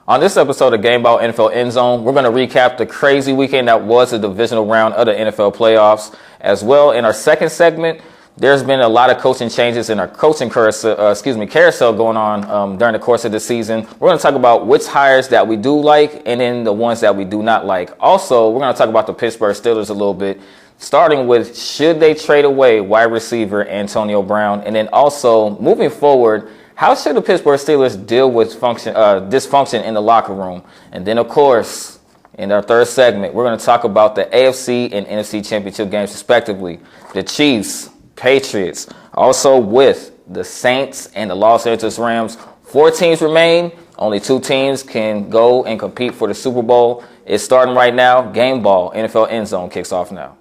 On this episode of Gameball NFL Endzone, we're going to recap the crazy weekend that was the divisional round of the NFL playoffs. As well, in our second segment, there's been a lot of coaching changes in our coaching carousel going on during the course of the season. We're going to talk about which hires that we do like and then the ones that we do not like. Also, we're going to talk about the Pittsburgh Steelers a little bit, starting with should they trade away wide receiver Antonio Brown, and then also moving forward, how should the Pittsburgh Steelers deal with dysfunction in the locker room? And then, of course, in our third segment, we're going to talk about the AFC and NFC championship games, respectively. The Chiefs, Patriots, also with the Saints and the Los Angeles Rams. 4 teams remain. Only 2 teams can go and compete for the Super Bowl. It's starting right now. Gameball NFL Endzone kicks off now.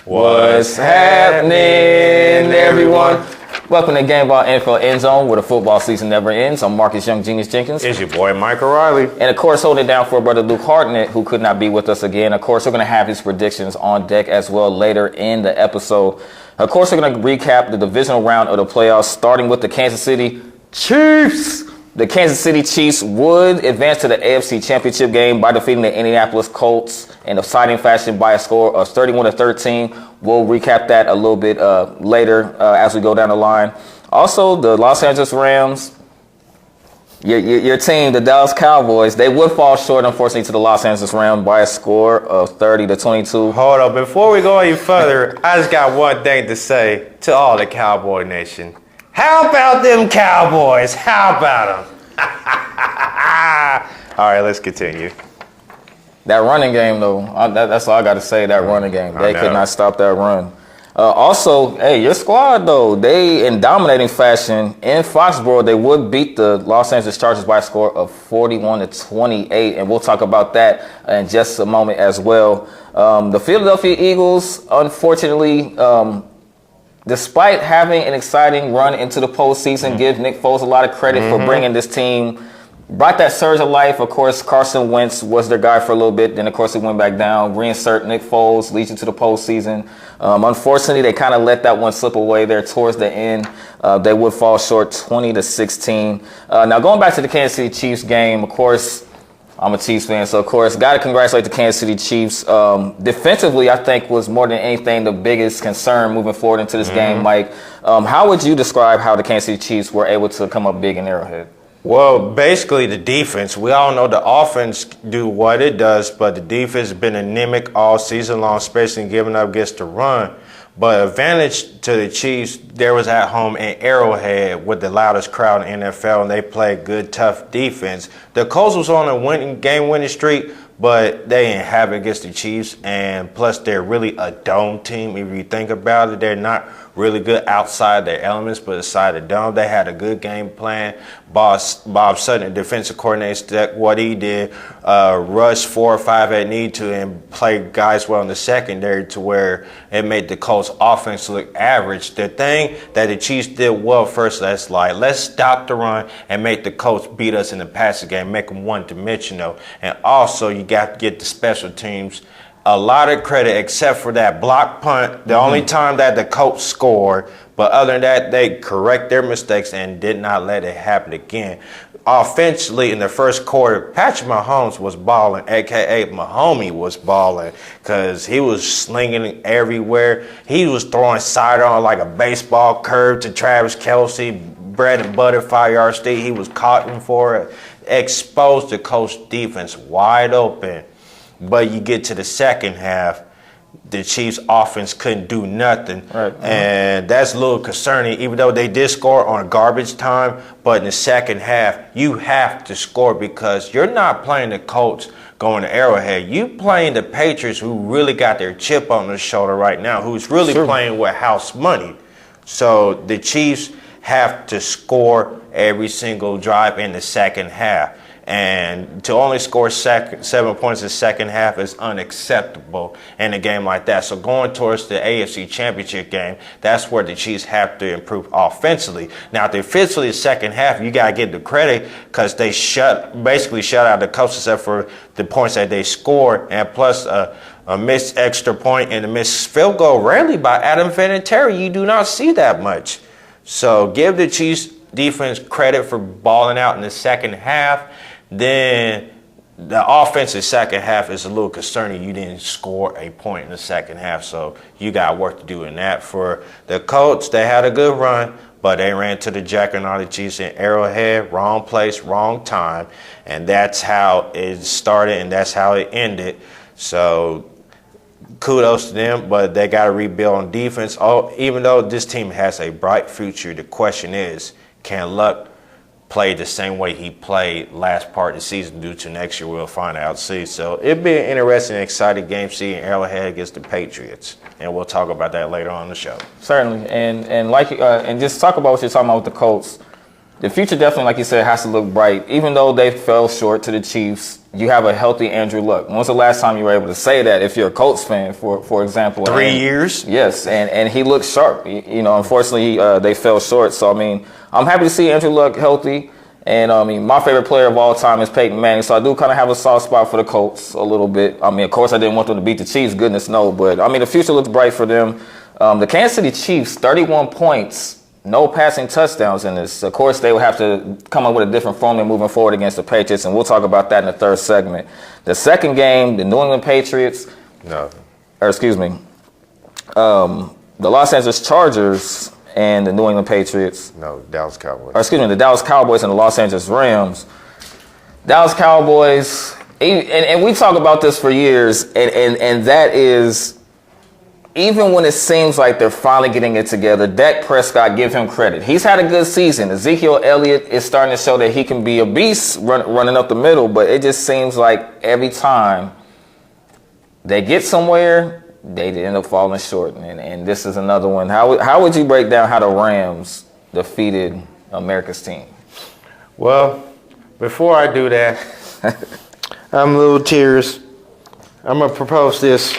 What's happening, everyone? Welcome to Gameball NFL Endzone, where the football season never ends. I'm Marcus Young Genius Jenkins. It's your boy, Mike O'Reilly. And, of course, holding it down for brother Luke Hartnett, who could not be with us again. Of course, we're going to have his predictions on deck as well later in the episode. Of course, we're going to recap the divisional round of the playoffs, starting with the Kansas City Chiefs. The Kansas City Chiefs would advance to the AFC Championship game by defeating the Indianapolis Colts in exciting fashion by a score of 31-13. We'll recap that a little bit later as we go down the line. Also, the Los Angeles Rams, your team, the Dallas Cowboys, they would fall short, unfortunately, to the Los Angeles Rams by a score of 30-22. Hold up. Before we go any further, I just got one thing to say to all the Cowboy Nation. How about them Cowboys? How about them? All right, let's continue. That running game, though, that's all I got to say, that running game. They could not stop that run. Also, hey, your squad, though, they, in dominating fashion, in Foxborough, they would beat the Los Angeles Chargers by a score of 41-28, and we'll talk about that in just a moment as well. The Philadelphia Eagles, unfortunately, despite having an exciting run into the postseason, give Nick Foles a lot of credit for bringing this team, brought that surge of life. Of course, Carson Wentz was their guy for a little bit. Then, of course, he went back down. Reinsert Nick Foles, leads you to the postseason. Unfortunately, they kind of let that one slip away there towards the end. They would fall short 20-16. Now, going back to the Kansas City Chiefs game, of course, I'm a Chiefs fan, so, of course, got to congratulate the Kansas City Chiefs. Defensively, I think, was more than anything the biggest concern moving forward into this game, Mike. How would you describe how the Kansas City Chiefs were able to come up big in Arrowhead? Well, basically the defense. We all know the offense do what it does, but the defense has been anemic all season long, especially giving up against the run. But advantage to the Chiefs, there was at home in Arrowhead with the loudest crowd in the NFL, and they played good, tough defense. The Colts was on a game-winning streak, but they didn't have it against the Chiefs, and plus they're really a dome team. If you think about it, they're not really good outside their elements, but inside the dome, they had a good game plan. Bob Sutton, defensive coordinator, what he did, rush 4 or 5 at need to and play guys well in the secondary to where it made the Colts offense look average. The thing that the Chiefs did well first, let's stop the run and make the Colts beat us in the passing game, make them one-dimensional. And also, you got to get the special teams a lot of credit except for that block punt, the only time that the Colts scored. But other than that, they correct their mistakes and did not let it happen again. Offensively, in the first quarter, Patrick Mahomes was balling, a.k.a. Mahomie was balling, because he was slinging everywhere. He was throwing sidearm like a baseball curve to Travis Kelce, bread and butter, 5-yard steal. He was caught for it. Exposed the Colts defense wide open. But you get to the second half, the Chiefs offense couldn't do nothing. Right. And that's a little concerning, even though they did score on garbage time. But in the second half, you have to score because you're not playing the Colts going to Arrowhead. You playing the Patriots, who really got their chip on their shoulder right now, who's really playing with house money. So the Chiefs have to score every single drive in the second half. And to only score 7 points in the second half is unacceptable in a game like that. So going towards the AFC Championship game, that's where the Chiefs have to improve offensively. Now, defensively, the second half, you got to give the credit because they basically shut out the Colts except for the points that they scored, and plus a missed extra point and a missed field goal. Rarely by Adam Vinatieri, you do not see that much. So give the Chiefs defense credit for balling out in the second half. Then the offensive second half is a little concerning. You didn't score a point in the second half, so you got work to do in that. For the Colts, they had a good run, but they ran to the Juggernaut of Chiefs in Arrowhead, wrong place, wrong time, and that's how it started and that's how it ended. So kudos to them, but they got to rebuild on defense. Oh, even though this team has a bright future, the question is, can Luck play the same way he played last part of the season due to next year? We'll find out. So it'll be an interesting, exciting game seeing Arrowhead against the Patriots, and we'll talk about that later on in the show. Certainly, and just talk about what you're talking about with the Colts. The future definitely, like you said, has to look bright. Even though they fell short to the Chiefs, you have a healthy Andrew Luck. When was the last time you were able to say that if you're a Colts fan, for example? 3 years? Yes, and he looked sharp. You know, unfortunately, they fell short. So, I mean, I'm happy to see Andrew Luck healthy. And, I mean, my favorite player of all time is Peyton Manning. So I do kind of have a soft spot for the Colts a little bit. I mean, of course, I didn't want them to beat the Chiefs. Goodness no. But, I mean, the future looks bright for them. The Kansas City Chiefs, 31 points. No passing touchdowns in this. Of course, they will have to come up with a different formula moving forward against the Patriots, and we'll talk about that in the third segment. The second game, the New England Patriots, the Los Angeles Chargers and the New England Patriots. Dallas Cowboys. The Dallas Cowboys and the Los Angeles Rams. Dallas Cowboys, and we talk about this for years, and that is, even when it seems like they're finally getting it together, Dak Prescott, give him credit. He's had a good season. Ezekiel Elliott is starting to show that he can be a beast running up the middle, but it just seems like every time they get somewhere, they end up falling short. And this is another one. How would you break down how the Rams defeated America's team? Well, before I do that, I'm a little tears. I'm going to propose this.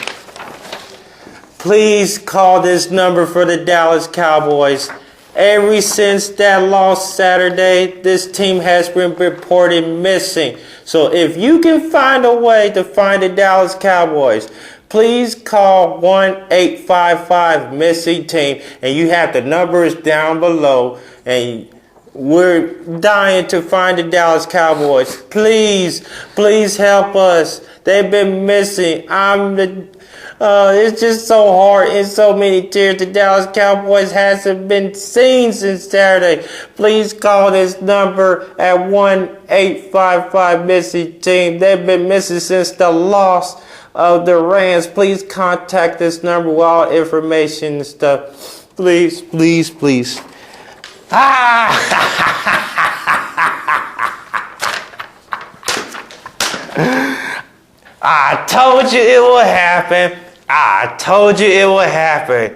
Please call this number for the Dallas Cowboys. Ever since that loss Saturday, this team has been reported missing. So if you can find a way to find the Dallas Cowboys, please call 1-855-MISSING team. And you have the numbers down below. And we're dying to find the Dallas Cowboys. Please help us. They've been missing. It's just so hard and so many tears. The Dallas Cowboys hasn't been seen since Saturday. Please call this number at 1-855-MISSING team. They've been missing since the loss of the Rams. Please contact this number with all information and stuff. Please. I told you it would happen.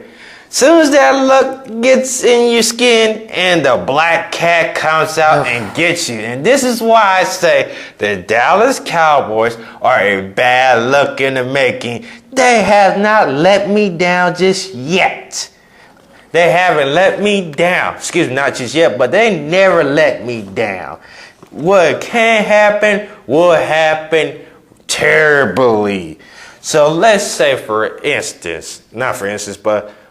Soon as that luck gets in your skin and the black cat comes out and gets you. And this is why I say the Dallas Cowboys are a bad luck in the making. They have not let me down just yet. They haven't let me down. Excuse me, not just yet, but they never let me down. What can happen will happen terribly. So let's say,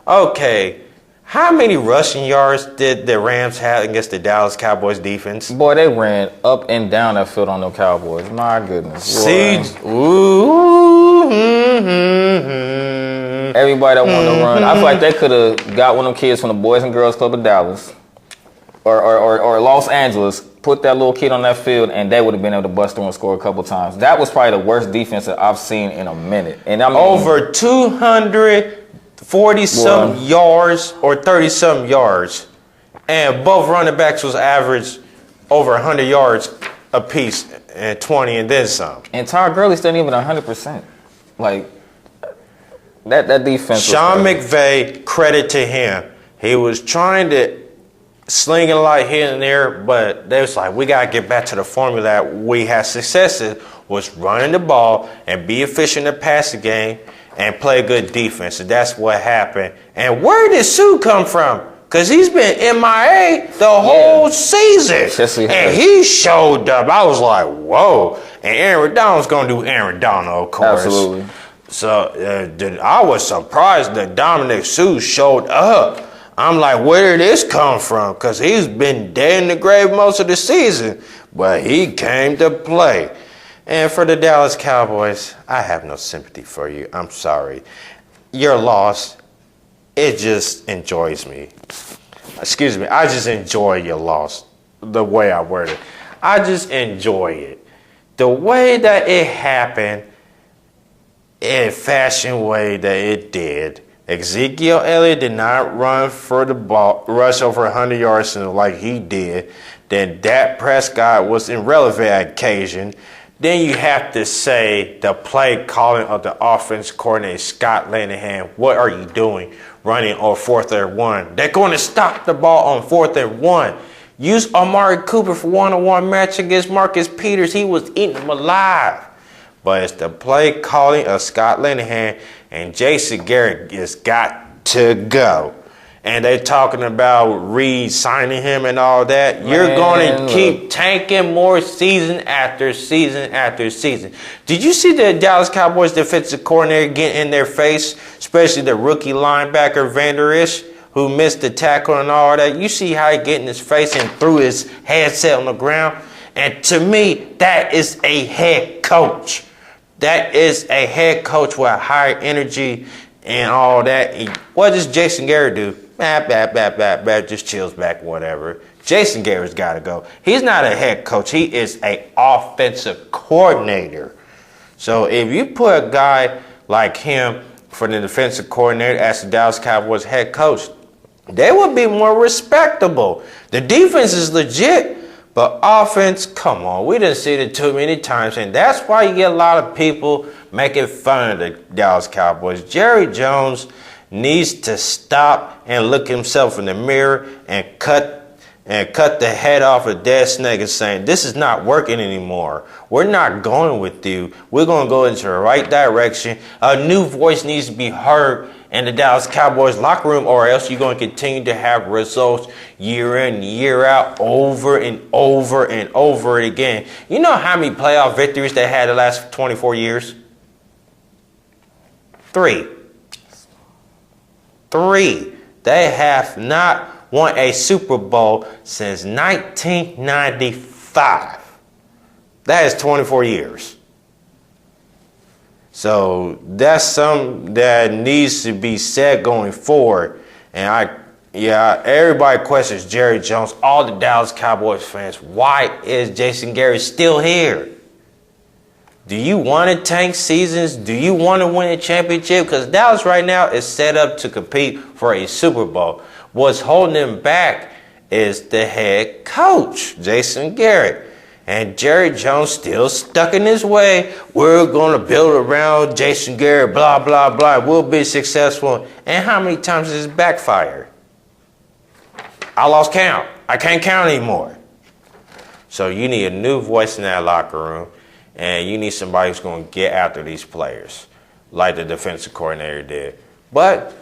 okay, how many rushing yards did the Rams have against the Dallas Cowboys defense? Boy, they ran up and down that field on the Cowboys. My goodness. Everybody that wanted to run. I feel like they could have got one of them kids from the Boys and Girls Club of Dallas or Los Angeles, put that little kid on that field, and they would have been able to bust through and score a couple times. That was probably the worst defense that I've seen in a minute. And I mean, over 240-something yards or 30-something yards. And both running backs was average over 100 yards apiece and 20 and then some. And Todd Gurley's still even 100%. Like, that defense. Sean McVay, credit to him. He was trying to sling it like here and there, but they was like, we got to get back to the formula that we had success in, was running the ball and be efficient in the passing game and play good defense. And that's what happened. And where did Sue come from? Because he's been MIA the whole season. Yes, he has. And he showed up. I was like, whoa. And Aaron Donald's going to do Aaron Donald, of course. Absolutely. So I was surprised that Dominic Sue showed up. I'm like, where did this come from? Because he's been dead in the grave most of the season. But he came to play. And for the Dallas Cowboys, I have no sympathy for you. I'm sorry. Your loss, it just enjoys me. Excuse me, I just enjoy your loss, the way I word it. I just enjoy it. The way that it happened, in a fashion way that it did. Ezekiel Elliott did not run for the ball, rush over 100 yards like he did. Then Dak Prescott was irrelevant at occasion. Then you have to say the play calling of the offense coordinator, Scott Linehan. What are you doing running on 4th and 1? They're going to stop the ball on 4th and 1. Use Amari Cooper for one-on-one match against Marcus Peters. He was eating them alive. But it's the play calling of Scott Linehan, and Jason Garrett has got to go. And they're talking about re-signing him and all that. You're going to keep tanking more season after season after season. Did you see the Dallas Cowboys defensive coordinator get in their face, especially the rookie linebacker Vander Esch, who missed the tackle and all that? You see how he get in his face and threw his headset on the ground? And to me, that is a head coach. That is a head coach with higher energy and all that. What does Jason Garrett do? Just chills back, whatever. Jason Garrett's got to go. He's not a head coach. He is an offensive coordinator. So if you put a guy like him for the defensive coordinator as the Dallas Cowboys head coach, they would be more respectable. The defense is legit. But offense, come on, we didn't see it too many times, and that's why you get a lot of people making fun of the Dallas Cowboys. Jerry Jones needs to stop and look himself in the mirror and cut the head off a dead snake and saying, this is not working anymore. We're not going with you. We're going to go into the right direction. A new voice needs to be heard in the Dallas Cowboys locker room, or else you're going to continue to have results year in, year out, over and over and over again. You know how many playoff victories they had the last 24 years? 3. They have not won a Super Bowl since 1995. That is 24 years. So that's something that needs to be said going forward. And everybody questions Jerry Jones, all the Dallas Cowboys fans. Why is Jason Garrett still here? Do you want to tank seasons? Do you want to win a championship? Because Dallas right now is set up to compete for a Super Bowl. What's holding them back is the head coach, Jason Garrett. And Jerry Jones still stuck in his way. We're going to build around Jason Garrett, blah, blah, blah. We'll be successful. And how many times has it backfired? I lost count. I can't count anymore. So you need a new voice in that locker room. And you need somebody who's going to get after these players, like the defensive coordinator did. But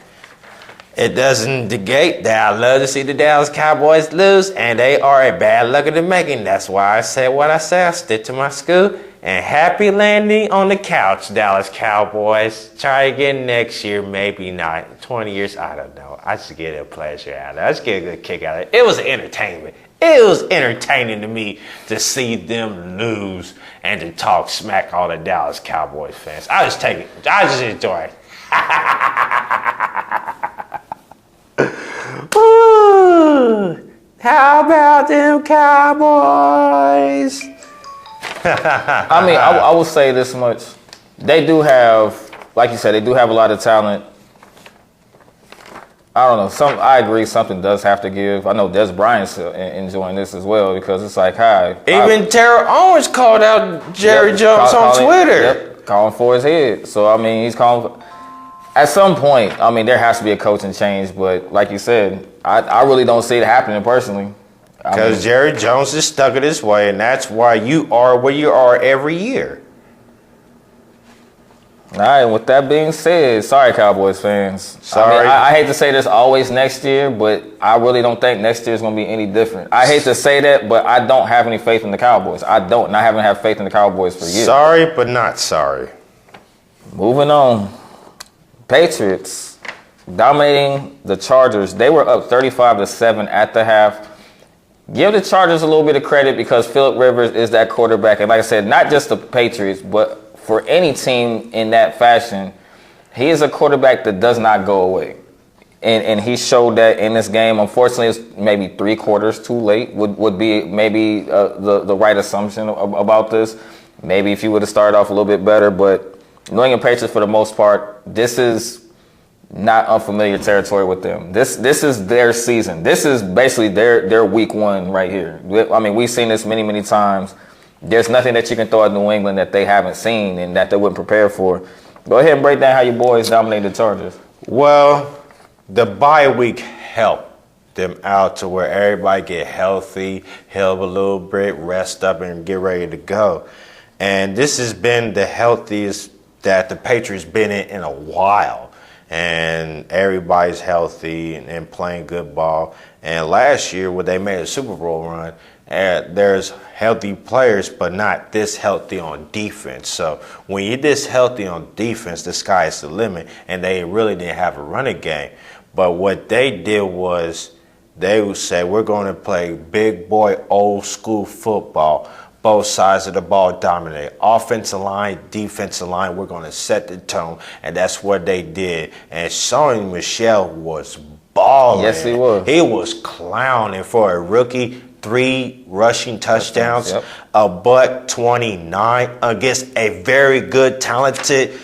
it doesn't negate that I love to see the Dallas Cowboys lose, and they are a bad luck in the making. That's why I said what I said. I stick to my school. And happy landing on the couch, Dallas Cowboys. Try again next year, maybe not. 20 years, I don't know. I just get a pleasure out of it. I just get a good kick out of it. It was entertainment. It was entertaining to me to see them lose and to talk smack all the Dallas Cowboys fans. I just enjoy it. Ooh, How about them Cowboys? I mean, I will say this much. They do have, like you said, they do have a lot of talent. I don't know. I agree. Something does have to give. I know Des Bryant's enjoying this as well because it's like, hi. Even Terrell Owens called out Jerry Jones on Twitter. Yep, calling for his head. So, I mean, he's calling. At some point, I mean, there has to be a coaching change. But like you said, I really don't see it happening personally. Because Jerry Jones is stuck in his way, and that's why you are where you are every year. All right, with that being said, sorry, Cowboys fans. Sorry. I mean, I hate to say this always next year, but I really don't think next year is going to be any different. I hate to say that, but I don't have any faith in the Cowboys. I don't, and I haven't had faith in the Cowboys for years. Sorry, but not sorry. Moving on. Patriots dominating the Chargers. They were up 35-7 at the half. Give the Chargers a little bit of credit because Phillip Rivers is that quarterback. And like I said, not just the Patriots, but for any team in that fashion, he is a quarterback that does not go away. And he showed that in this game. Unfortunately, it's maybe 3 quarters too late would be maybe the right assumption about this. Maybe if you would have started off a little bit better. But New England Patriots, for the most part, this is not unfamiliar territory with them. This is their season. This is basically their week 1 right here. I mean, we've seen this many, many times. There's nothing that you can throw at New England that they haven't seen and that they wouldn't prepare for. Go ahead and break down how your boys dominate the Chargers. Well, the bye week helped them out to where everybody get healthy, help a little bit, rest up, and get ready to go. And this has been the healthiest that the Patriots been in a while. And everybody's healthy and playing good ball. And last year, when they made a Super Bowl run, there's healthy players, but not this healthy on defense. So when you're this healthy on defense, the sky is the limit, and they really didn't have a running game. But what they did was they would say, we're going to play big boy, old school football. Both sides of the ball dominate. Offensive line, defensive line, we're going to set the tone, and that's what they did. And Sony Michel was balling. Yes, he was. He was clowning for a rookie. 3 rushing touchdowns, yep. A buck 29 against a very good, talented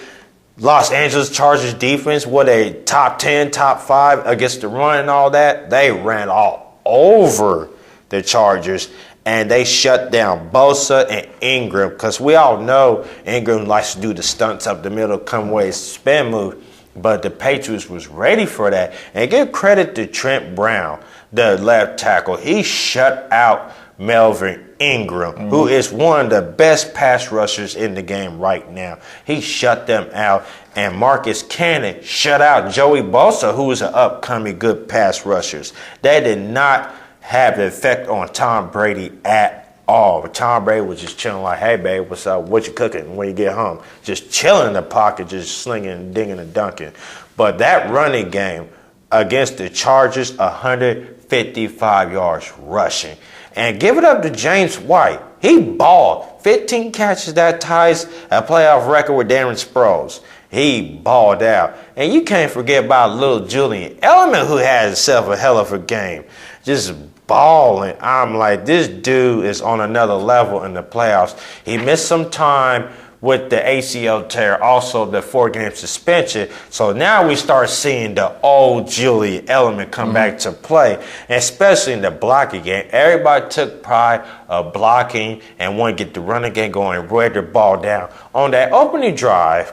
Los Angeles Chargers defense. What a top 10, top 5 against the run and all that. They ran all over the Chargers, and they shut down Bosa and Ingram because we all know Ingram likes to do the stunts up the middle, come away, spin move. But the Patriots was ready for that. And give credit to Trent Brown, the left tackle. He shut out Melvin Ingram, who is one of the best pass rushers in the game right now. He shut them out. And Marcus Cannon shut out Joey Bosa, who is an upcoming good pass rushers. They did not have the effect on Tom Brady at all. But Tom Brady was just chilling like, hey, babe, what's up? What you cooking when you get home? Just chilling in the pocket, just slinging and dinging and dunking. But that running game against the Chargers, 155 yards rushing. And give it up to James White. He balled. 15 catches, that ties a playoff record with Darren Sproles. He balled out. And you can't forget about little Julian Edelman, who had himself a hell of a game. Just balling. I'm like, this dude is on another level in the playoffs. He missed some time with the ACL tear, also the 4-game suspension. So now we start seeing the old Julian Edelman come back to play, and especially in the blocking game. Everybody took pride of blocking and want to get the running game going, wear the ball down. On that opening drive,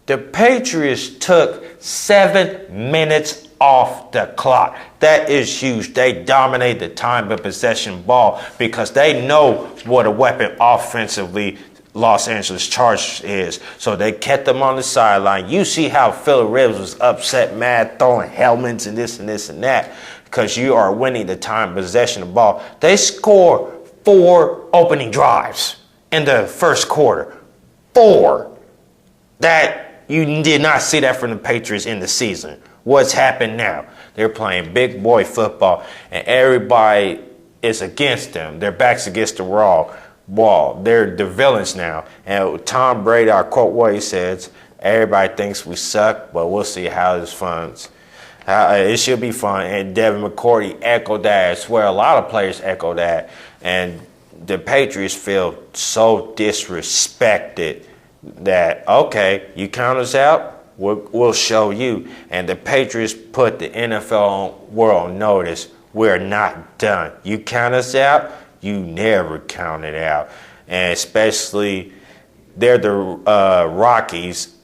the Patriots took 7 minutes off the clock. That is huge. They dominate the time of possession ball because they know what a weapon offensively Los Angeles Chargers is. So they kept them on the sideline. You see how Phillip Rivers was upset, mad, throwing helmets and this and this and that because you are winning the time possession of ball. They scored 4 opening drives in the first quarter. 4. That you did not see that from the Patriots in the season. What's happened now? They're playing big boy football, and everybody is against them. Their backs against the wall. They're the villains now. And Tom Brady, I quote what he says, everybody thinks we suck, but we'll see how this funds. It should be fun. And Devin McCourty echoed that. I swear a lot of players echo that. And the Patriots feel so disrespected that, okay, you count us out, we'll show you. And the Patriots put the NFL world on notice. We're not done. You count us out, you never count it out. And especially, they're the Rockies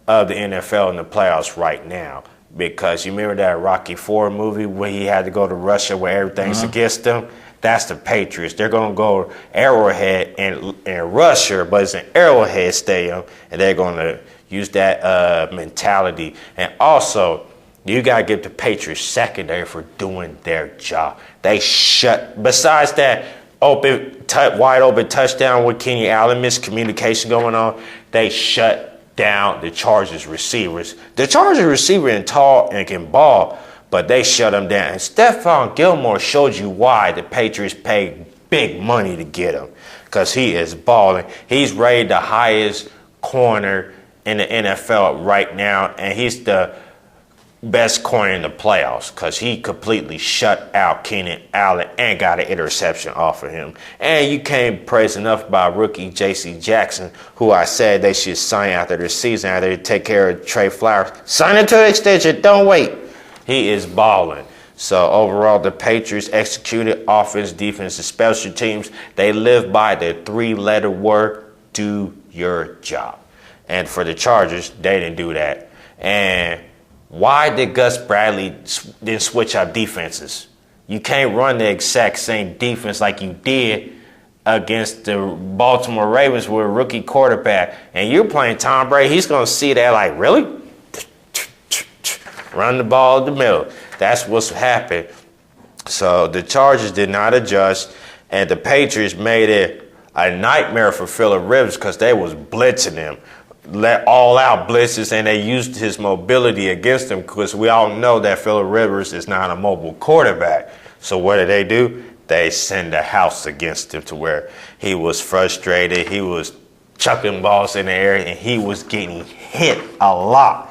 of the NFL in the playoffs right now. Because you remember that Rocky IV movie where he had to go to Russia where everything's against him? That's the Patriots. They're going to go Arrowhead in Russia, but it's an Arrowhead Stadium, and they're going to use that mentality. And also, you got to give the Patriots secondary for doing their job. They besides that wide open touchdown with Kenny Allen, miscommunication going on, they shut down the Chargers receivers. The Chargers receiver is tall and can ball, but they shut him down. And Stephon Gilmore showed you why the Patriots paid big money to get him, because he is balling. He's rated the highest corner in the NFL right now, and he's the best corner in the playoffs because he completely shut out Keenan Allen and got an interception off of him. And you can't praise enough about rookie J.C. Jackson, who I said they should sign after the season, after they take care of Trey Flowers. Sign him to the extension. Don't wait. He is balling. So overall, the Patriots executed offense, defense, and special teams. They live by the 3-letter word, do your job. And for the Chargers, they didn't do that. And why did Gus Bradley then switch out defenses? You can't run the exact same defense like you did against the Baltimore Ravens with a rookie quarterback. And you're playing Tom Brady. He's going to see that like, really? Run the ball in the middle. That's what's happened. So the Chargers did not adjust, and the Patriots made it a nightmare for Phillip Rivers because they was blitzing him. Let all out blitzes, and they used his mobility against him because we all know that Phillip Rivers is not a mobile quarterback. So what do? They send a house against him to where he was frustrated. He was chucking balls in the air, and he was getting hit a lot.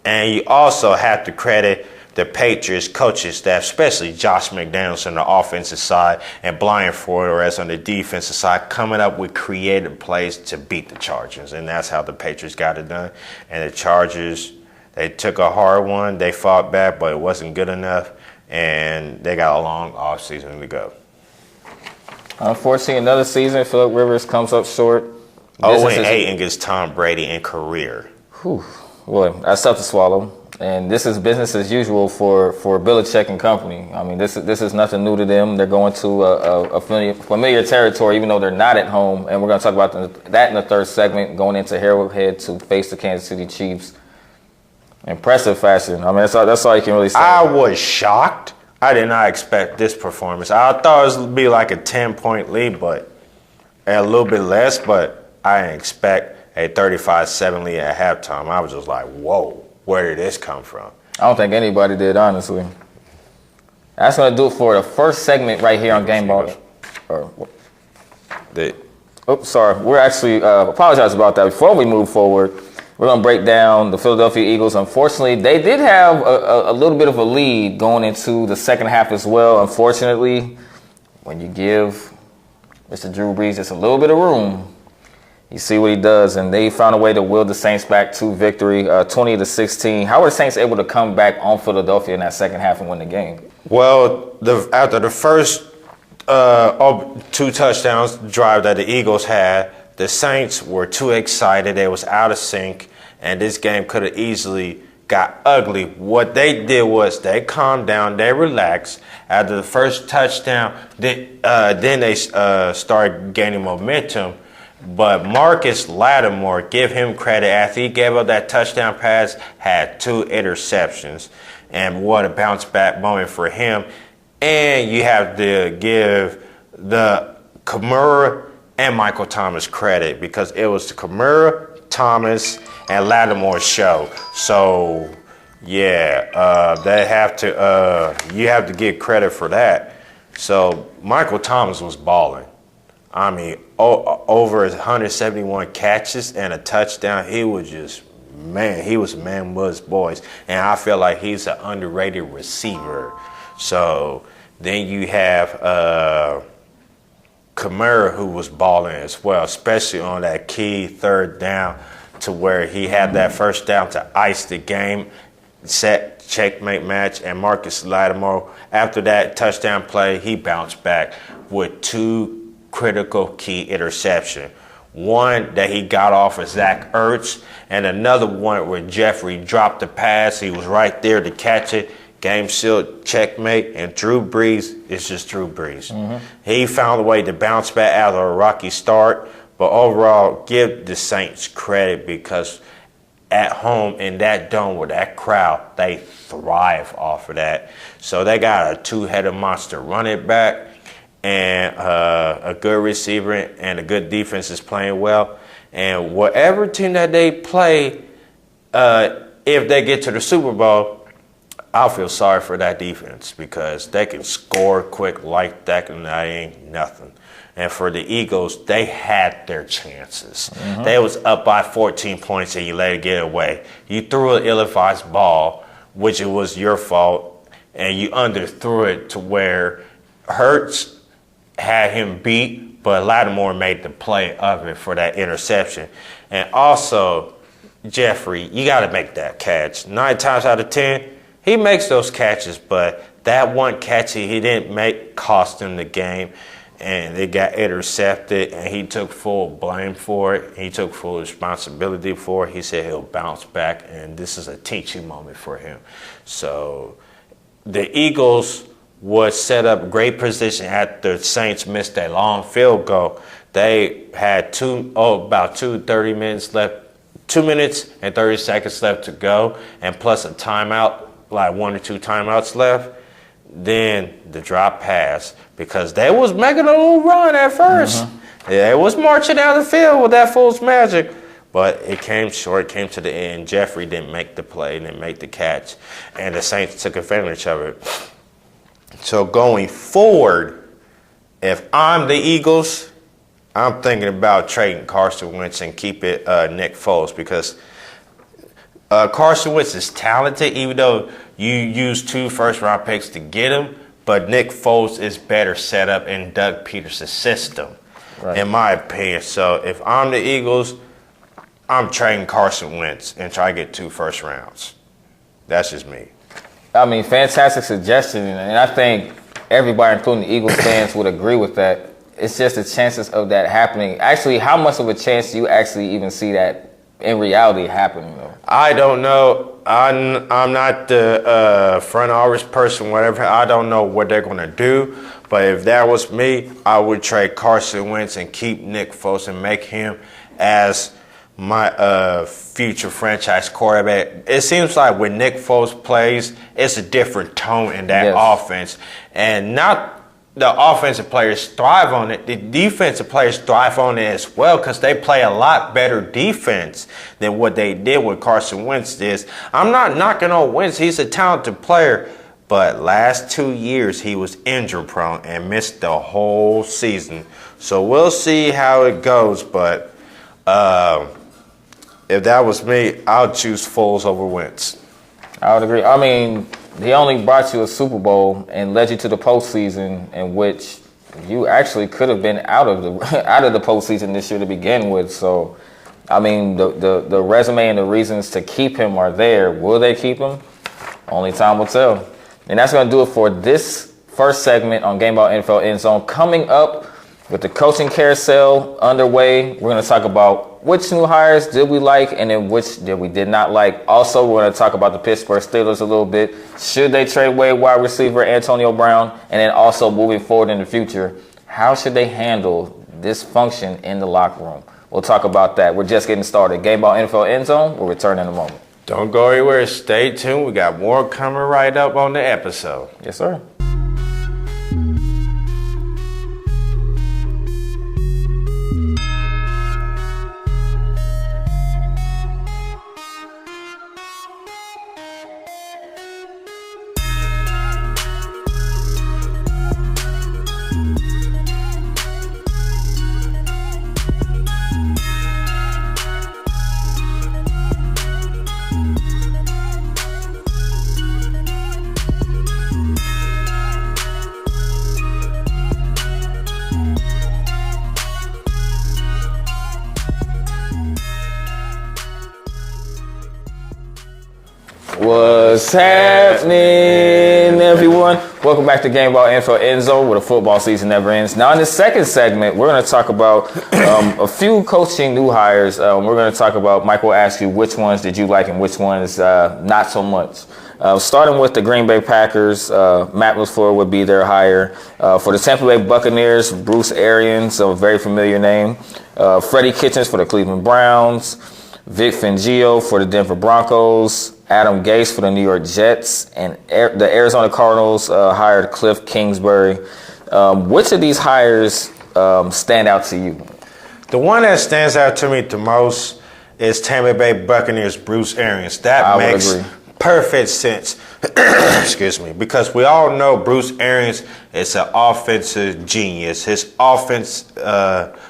And you also have to credit the Patriots coaching staff, especially Josh McDaniels on the offensive side and Brian Flores on the defensive side, coming up with creative plays to beat the Chargers. And that's how the Patriots got it done. And the Chargers, they took a hard one. They fought back, but it wasn't good enough. And they got a long offseason to go. Unfortunately, another season, Phillip Rivers comes up short. 0-8 against Tom Brady in career. Whew. Well, that's tough to swallow. And this is business as usual for Belichick and company. I mean, this is nothing new to them. They're going to a familiar territory, even though they're not at home. And we're going to talk about that in the third segment, going into Arrowhead to face the Kansas City Chiefs. Impressive fashion. I mean, that's all you can really say. I was shocked. I did not expect this performance. I thought it would be like a 10-point lead, but a little bit less. But I didn't expect a 35-7 lead at halftime. I was just like, whoa. Where did this come from? I don't think anybody did, honestly. That's going to do it for the first segment right here on Gameball. Sorry. We're actually, apologize about that. Before we move forward, we're going to break down the Philadelphia Eagles. Unfortunately, they did have a little bit of a lead going into the second half as well. Unfortunately, when you give Mr. Drew Brees just a little bit of room, you see what he does, and they found a way to will the Saints back to victory, 20-16. How were the Saints able to come back on Philadelphia in that second half and win the game? Well, after the first 2 touchdowns drive that the Eagles had, the Saints were too excited. They was out of sync, and this game could have easily got ugly. What they did was they calmed down, they relaxed. After the first touchdown, then they started gaining momentum. But Marcus Lattimore, give him credit, after he gave up that touchdown pass, had 2 interceptions. And what a bounce back moment for him. And you have to give the Kamara and Michael Thomas credit, because it was the Kamara, Thomas, and Lattimore show. So, yeah, they have to. You have to give credit for that. So Michael Thomas was balling. I mean, over 171 catches and a touchdown. He was just man, he was a man with his boys. And I feel like he's an underrated receiver. So then you have Kamara, who was balling as well, especially on that key third down to where he had that first down to ice the game, set, checkmate match. And Marcus Lattimore, after that touchdown play, he bounced back with 2 critical key interceptions. One that he got off of Zach Ertz, and another one where Jeffrey dropped the pass. He was right there to catch it. Game sealed, checkmate, and Drew Brees is just Drew Brees. Mm-hmm. He found a way to bounce back out of a rocky start, but overall, give the Saints credit because at home in that dome with that crowd, they thrive off of that. So they got a 2-headed monster running back and a good receiver and a good defense is playing well. And whatever team that they play, if they get to the Super Bowl, I'll feel sorry for that defense because they can score quick like that and that ain't nothing. And for the Eagles, they had their chances. Mm-hmm. They was up by 14 points and you let it get away. You threw an ill-advised ball, which it was your fault, and you underthrew it to where Hurts had him beat, but Lattimore made the play of it for that interception. And also, Jeffrey, you got to make that catch. 9 times out of 10, he makes those catches, but that one catch he didn't make cost him the game, and it got intercepted, and he took full blame for it. He took full responsibility for it. He said he'll bounce back, and this is a teaching moment for him. So the Eagles was set up great position after the Saints missed a long field goal. They had about 30 minutes left, 2 minutes and 30 seconds left to go, and plus a timeout, like 1 or 2 timeouts left. Then the drop pass, because they was making a little run at first. Mm-hmm. They was marching down the field with that fool's magic, but it came short, came to the end. Jeffrey didn't make the play, didn't make the catch, and the Saints took advantage of it. So going forward, if I'm the Eagles, I'm thinking about trading Carson Wentz and keep it Nick Foles, because Carson Wentz is talented, even though you use 2 first-round picks to get him, but Nick Foles is better set up in Doug Peterson's system, right, in my opinion. So if I'm the Eagles, I'm trading Carson Wentz and try to get 2 first rounds. That's just me. I mean, fantastic suggestion, and I think everybody, including the Eagles fans, would agree with that. It's just the chances of that happening. Actually, how much of a chance do you actually even see that in reality happening, though? I don't know. I'm not the front office person, whatever. I don't know what they're going to do. But if that was me, I would trade Carson Wentz and keep Nick Foles and make him as my future franchise quarterback. It seems like when Nick Foles plays, it's a different tone in that offense. And not the offensive players thrive on it. The defensive players thrive on it as well because they play a lot better defense than what they did with Carson Wentz is. I'm not knocking on Wentz. He's a talented player. But last 2 years, he was injury prone and missed the whole season. So we'll see how it goes. But if that was me, I'll choose Foles over Wentz. I would agree. I mean, he only brought you a Super Bowl and led you to the postseason, in which you actually could have been out of the postseason this year to begin with. So, I mean, the resume and the reasons to keep him are there. Will they keep him? Only time will tell. And that's going to do it for this first segment on Gameball NFL Endzone. Coming up, with the coaching carousel underway, we're going to talk about which new hires did we like and then which did we did not like. Also, we're going to talk about the Pittsburgh Steelers a little bit. Should they trade away wide receiver Antonio Brown? And then also moving forward in the future, how should they handle dysfunction in the locker room? We'll talk about that. We're just getting started. Gameball NFL Endzone. We'll return in a moment. Don't go anywhere. Stay tuned. We got more coming right up on the episode. Yes, sir. What's happening, everyone? Welcome back to Gameball NFL Endzone, where the football season never ends. Now, in the second segment, we're going to talk about a few coaching new hires. We're going to talk about, Mike will ask you which ones did you like and which ones not so much. Starting with the Green Bay Packers, Matt LaFleur would be their hire. For the Tampa Bay Buccaneers, Bruce Arians, a very familiar name. Freddie Kitchens for the Cleveland Browns. Vic Fangio for the Denver Broncos. Adam Gase for the New York Jets. And the Arizona Cardinals hired Cliff Kingsbury. Which of these hires stand out to you? The one that stands out to me the most is Tampa Bay Buccaneers Bruce Arians. That makes perfect sense. Excuse me, because we all know Bruce Arians is an offensive genius. His offense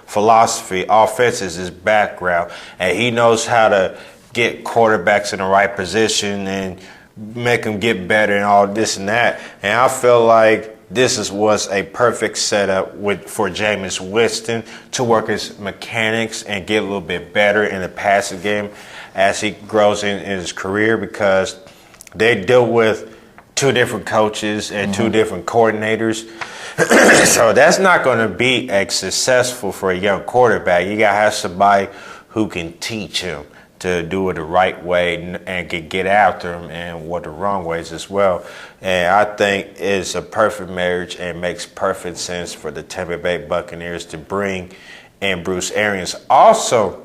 philosophy, offense is his background, and he knows how to get quarterbacks in the right position and make them get better and all this and that. And I feel like was a perfect setup for Jameis Winston to work his mechanics and get a little bit better in the passing game as he grows in his career, because they deal with two different coaches and two different coordinators. So that's not going to be as successful for a young quarterback. You got to have somebody who can teach him to do it the right way and get after him and what the wrong ways as well. And I think it's a perfect marriage and makes perfect sense for the Tampa Bay Buccaneers to bring in Bruce Arians. Also,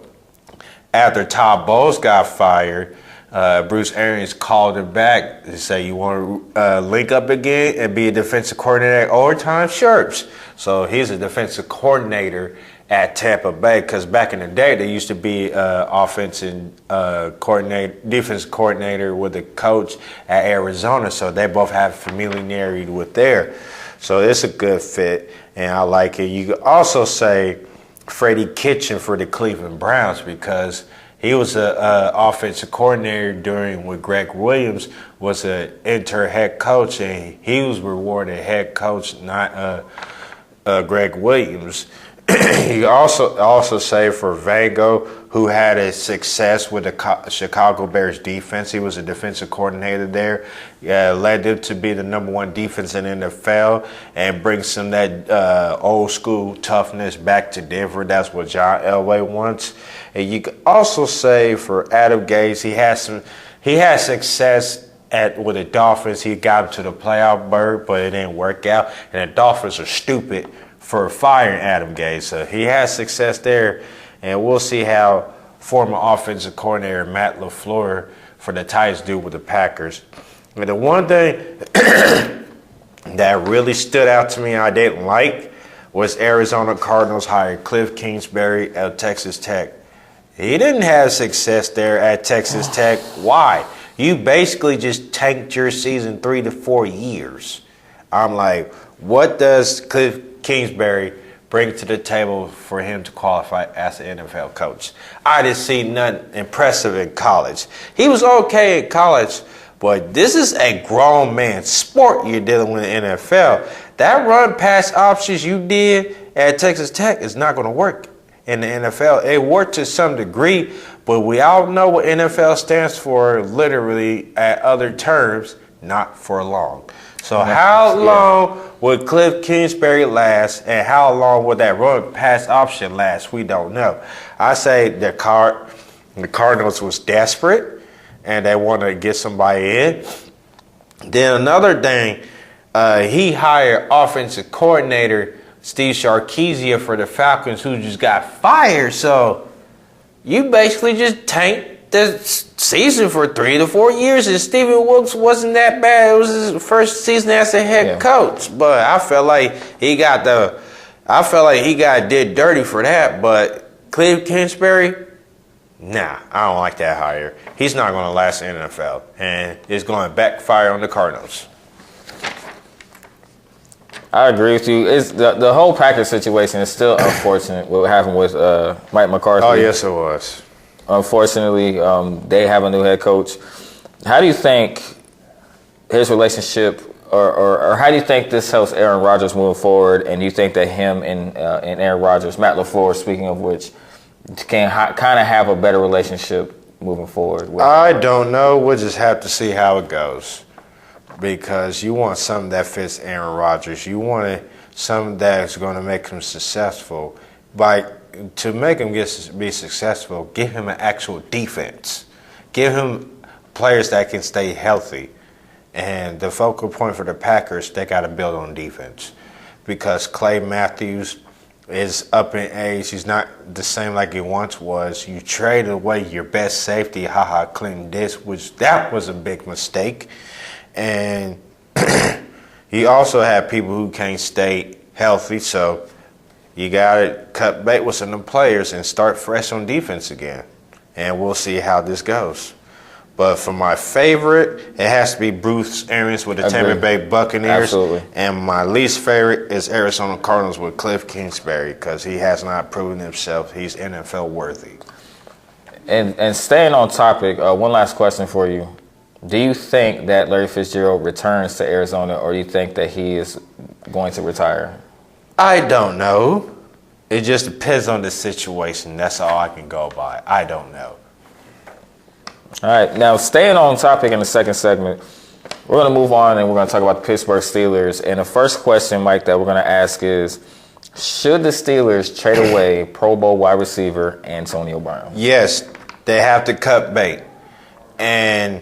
after Todd Bowles got fired, Bruce Arians called him back to say, you want to link up again and be a defensive coordinator at overtime? Sure. So he's a defensive coordinator at Tampa Bay, because back in the day, they used to be defensive coordinator with a coach at Arizona. So they both have familiarity with there. So it's a good fit, and I like it. You could also say Freddie Kitchen for the Cleveland Browns, because he was an offensive coordinator with Greg Williams was an interim head coach, and he was rewarded head coach, not Greg Williams. You also say for Vango, who had a success with the Chicago Bears defense. He was a defensive coordinator there. Led them to be the #1 defense in the NFL and bring some of that old school toughness back to Denver. That's what John Elway wants. And you could also say for Adam Gase, he had success with the Dolphins. He got them to the playoff berth, but it didn't work out. And the Dolphins are stupid for firing Adam Gase. So he has success there, and we'll see how former offensive coordinator Matt LaFleur for the Titans do with the Packers. And the one thing that really stood out to me I didn't like was Arizona Cardinals hired Cliff Kingsbury at Texas Tech. He didn't have success there at Texas Tech. Why? You basically just tanked your season 3 to 4 years. I'm like, what does Cliff Kingsbury bring to the table for him to qualify as an NFL coach? I didn't see nothing impressive in college. He was okay in college, but this is a grown man sport you're dealing with in the NFL. That run pass options you did at Texas Tech is not going to work in the NFL. It worked to some degree, but we all know what NFL stands for literally at other terms, not for long. So how long would Cliff Kingsbury last, and how long would that run pass option last? We don't know. I say the Cardinals was desperate, and they wanted to get somebody in. Then another thing, he hired offensive coordinator Steve Sarkisian for the Falcons, who just got fired. So you basically just tanked the season for 3 to 4 years, and Steven Wilkes wasn't that bad. It was his first season as a head coach, but I felt like he got did dirty for that. But Cliff Kingsbury, nah, I don't like that hire. He's not going to last in the NFL, and it's going to backfire on the Cardinals. I agree with you. It's the whole Packers situation is still unfortunate. What happened with Mike McCarthy? Oh yes, it was. Unfortunately, they have a new head coach. How do you think his relationship, or how do you think this helps Aaron Rodgers moving forward? And do you think that him and Aaron Rodgers, Matt LaFleur, speaking of which, can kind of have a better relationship moving forward? I don't know. We'll just have to see how it goes. Because you want something that fits Aaron Rodgers. You want something that's going to make him successful. To make him be successful, give him an actual defense. Give him players that can stay healthy. And the focal point for the Packers, they got to build on defense. Because Clay Matthews is up in age. He's not the same like he once was. You traded away your best safety, Clinton Dix, which that was a big mistake. And you also have people who can't stay healthy, so you got to cut bait with some of the players and start fresh on defense again. And we'll see how this goes. But for my favorite, it has to be Bruce Arians with the Tampa Bay Buccaneers. Absolutely. And my least favorite is Arizona Cardinals with Cliff Kingsbury because he has not proven himself. He's NFL worthy. And staying on topic, one last question for you. Do you think that Larry Fitzgerald returns to Arizona, or do you think that he is going to retire? I don't know. It just depends on the situation. That's all I can go by. I don't know. All right. Now, staying on topic in the second segment, we're going to move on and we're going to talk about the Pittsburgh Steelers. And the first question, Mike, that we're going to ask is, should the Steelers trade away Pro Bowl wide receiver Antonio Brown? Yes, they have to cut bait. And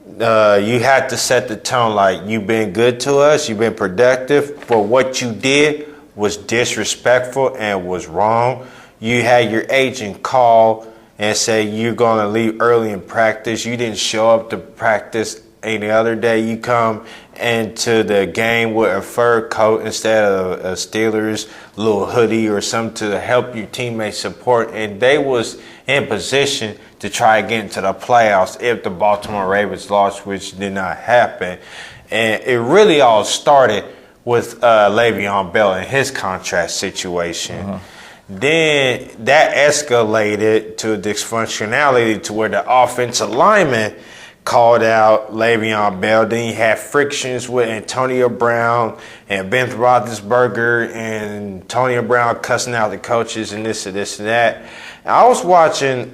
you have to set the tone like, you've been good to us, you've been productive, but what you did was disrespectful and was wrong. You had your agent call and say you're going to leave early in practice. You didn't show up to practice any other day. You come into the game with a fur coat instead of a Steelers little hoodie or something to help your teammates support. And they was in position to try to get into the playoffs if the Baltimore Ravens lost, which did not happen. And it really all started with Le'Veon Bell and his contract situation. Mm-hmm. Then that escalated to dysfunctionality to where the offensive lineman called out Le'Veon Bell. Then you had frictions with Antonio Brown and Ben Roethlisberger and Antonio Brown cussing out the coaches and this and this and that. And I was watching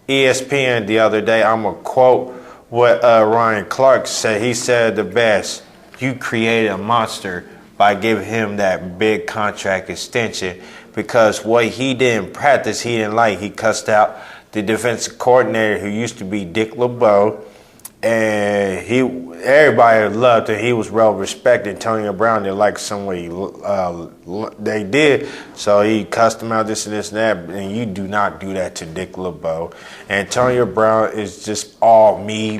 ESPN the other day. I'm going to quote what Ryan Clark said. He said the best, you created a monster by giving him that big contract extension because what he did in practice, he didn't like. He cussed out the defensive coordinator who used to be Dick LeBeau, and everybody loved him. He was well respected. Antonio Brown didn't like some way they did, so he cussed him out this and this and that. And you do not do that to Dick LeBeau. Antonio Brown is just all me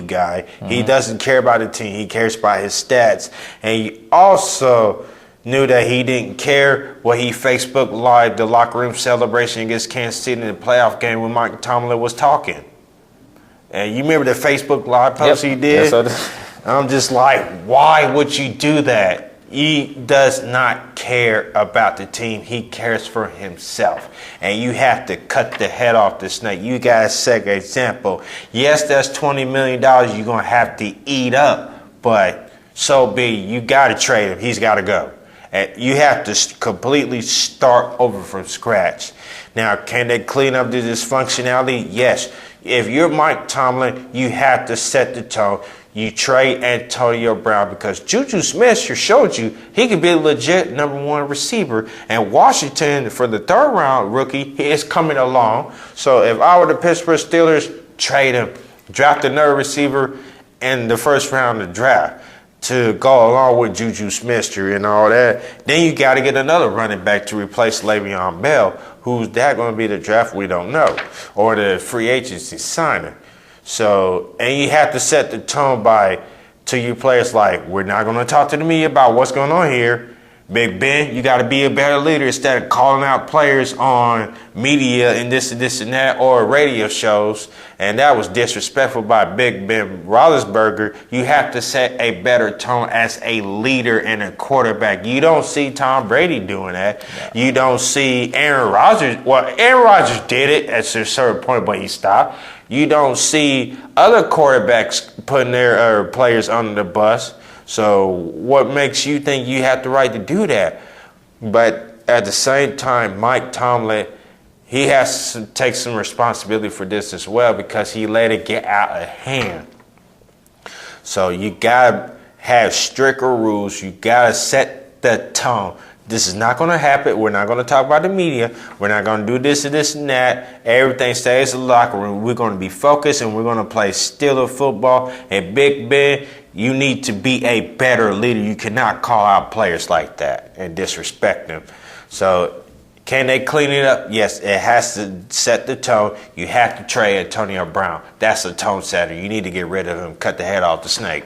guy. Mm-hmm. He doesn't care about the team. He cares about his stats, and he also knew that he didn't care what he Facebook Live the locker room celebration against Kansas City in the playoff game when Mike Tomlin was talking. And you remember the Facebook Live post he did? Yes, I'm just like, why would you do that? He does not care about the team. He cares for himself. And you have to cut the head off the snake. You got to set an example. Yes, that's $20 million you're going to have to eat up, but so be it. You got to trade him. He's got to go. And you have to completely start over from scratch. Now, can they clean up the dysfunctionality? Yes. If you're Mike Tomlin, you have to set the tone. You trade Antonio Brown because Juju Smith showed you he could be a legit number one receiver. And Washington, for the third round rookie, he is coming along. So if I were the Pittsburgh Steelers, trade him. Draft another receiver in the first round of the draft to go along with Juju Smith-Schuster and all that. Then you got to get another running back to replace Le'Veon Bell. Who's that going to be the draft? We don't know. Or the free agency signing. So, and you have to set the tone to your players like, we're not going to talk to the media about what's going on here. Big Ben, you got to be a better leader instead of calling out players on media and this and that or radio shows. And that was disrespectful by Big Ben Roethlisberger. You have to set a better tone as a leader and a quarterback. You don't see Tom Brady doing that. Yeah. You don't see Aaron Rodgers. Well, Aaron Rodgers did it at a certain point, but he stopped. You don't see other quarterbacks putting their players under the bus. So what makes you think you have the right to do that? But at the same time, Mike Tomlin, he has to take some responsibility for this as well because he let it get out of hand. So you got to have stricter rules. You got to set the tone. This is not going to happen. We're not going to talk about the media. We're not going to do this and this and that. Everything stays in the locker room. We're going to be focused and we're going to play Steeler football. And Big Ben, you need to be a better leader. You cannot call out players like that and disrespect them. So can they clean it up? Yes, it has to set the tone. You have to trade Antonio Brown. That's a tone setter. You need to get rid of him, cut the head off the snake.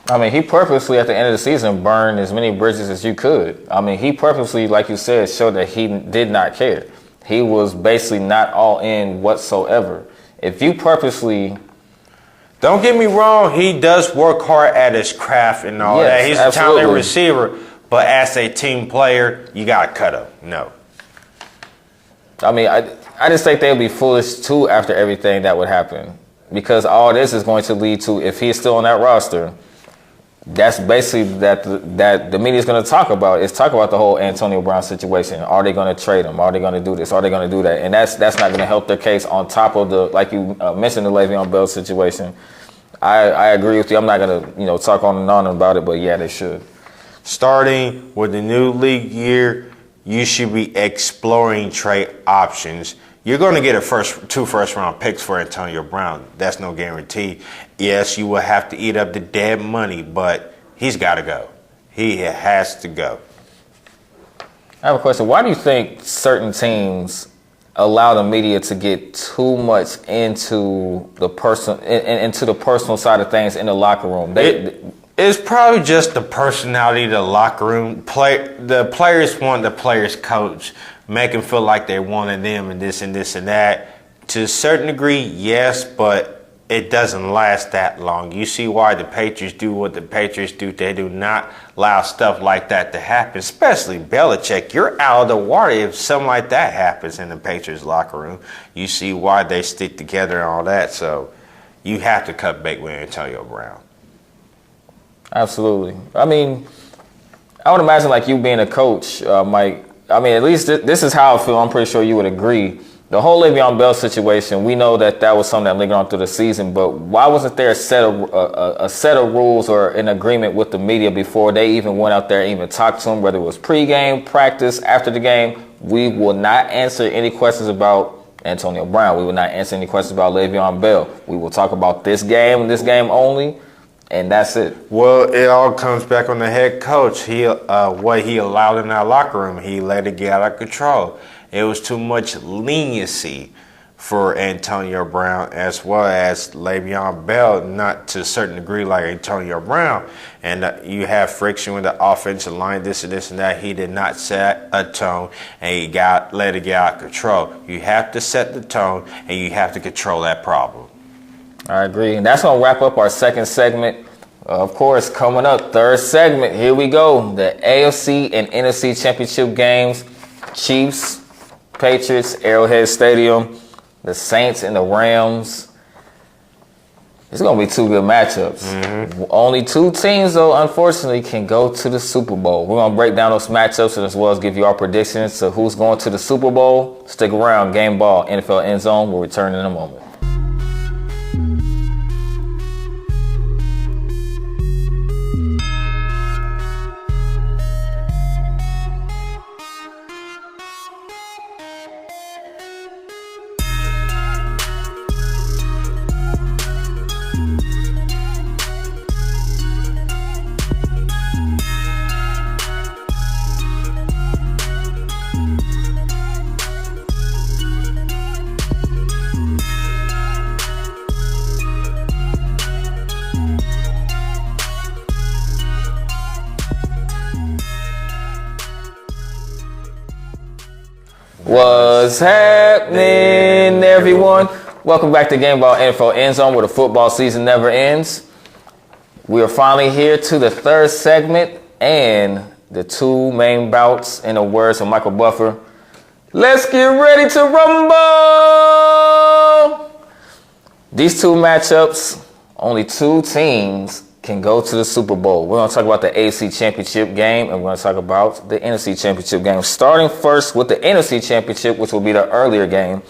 I mean, he purposely, at the end of the season, burned as many bridges as you could. I mean, he purposely, like you said, showed that he did not care. He was basically not all in whatsoever. If you purposely... Don't get me wrong, he does work hard at his craft and all that. He's absolutely a talented receiver, but as a team player, you got to cut him. No. I mean, I just think they would be foolish, too, after everything that would happen. Because all this is going to lead to, if he's still on that roster... That's basically that the media is going to talk about. Is talk about the whole Antonio Brown situation. Are they going to trade him? Are they going to do this? Are they going to do that? And that's not going to help their case. On top of the, like you mentioned, the Le'Veon Bell situation. I agree with you. I'm not going to talk on and on about it, but yeah, they should. Starting with the new league year, you should be exploring trade options. You're going to get two first round picks for Antonio Brown. That's no guarantee. Yes, you will have to eat up the dead money, but he's got to go. He has to go. I have a question. Why do you think certain teams allow the media to get too much into the personal side of things in the locker room? It's probably just the personality of the locker room. The players want the players coach. Make them feel like they wanted them and this and this and that. To a certain degree, yes, but it doesn't last that long. You see why the Patriots do what the Patriots do. They do not allow stuff like that to happen, especially Belichick. You're out of the water if something like that happens in the Patriots locker room. You see why they stick together and all that. So you have to cut bait with Antonio Brown. Absolutely. I mean, I would imagine like you being a coach, Mike, I mean, at least this is how I feel. I'm pretty sure you would agree. The whole Le'Veon Bell situation, we know that was something that lingered on through the season, but why wasn't there a set of rules or an agreement with the media before they even went out there and even talked to him, whether it was pregame, practice, after the game? We will not answer any questions about Antonio Brown. We will not answer any questions about Le'Veon Bell. We will talk about this game and this game only. And that's it. Well, it all comes back on the head coach. What he allowed in that locker room, he let it get out of control. It was too much leniency for Antonio Brown as well as Le'Veon Bell, not to a certain degree like Antonio Brown. And you have friction with the offensive line, this and this and that. He did not set a tone, and he let it get out of control. You have to set the tone, and you have to control that problem. I agree. And that's going to wrap up our second segment. Of course, coming up, third segment. Here we go. The AFC and NFC championship games. Chiefs, Patriots, Arrowhead Stadium. The Saints and the Rams. It's going to be two good matchups. Mm-hmm. Only two teams, though, unfortunately, can go to the Super Bowl. We're going to break down those matchups and as well as give you our predictions to who's going to the Super Bowl. Stick around. Gameball, NFL Endzone. We'll return in a moment. What's happening, everyone? Welcome back to Gameball NFL Endzone, where the football season never ends. We are finally here to the third segment and the two main bouts, in the words of Michael Buffer. Let's get ready to rumble! These two matchups, only two teams can go to the Super Bowl. We're going to talk about the AFC Championship game, and we're going to talk about the NFC Championship game. Starting first with the NFC Championship, which will be the earlier game.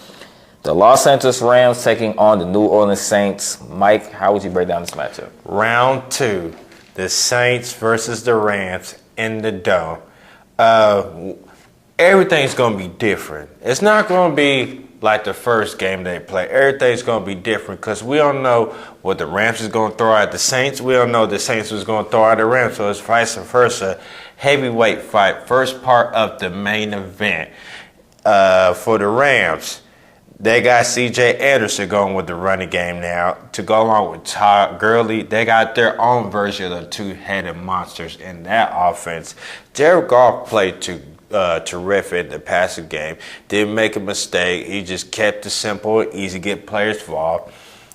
The Los Angeles Rams taking on the New Orleans Saints. Mike, how would you break down this matchup? Round 2, the Saints versus the Rams in the Dome. Everything's going to be different. It's not going to be like the first game they play. Everything's going to be different because we don't know what the Rams is going to throw at the Saints. We don't know the Saints was going to throw at the Rams. So it's vice versa. Heavyweight fight. First part of the main event. For the Rams, they got C.J. Anderson going with the running game now. To go along with Todd Gurley, they got their own version of the two-headed monsters in that offense. Jared Goff played terrific in the passing game. Didn't make a mistake. He just kept it simple and easy to get players involved.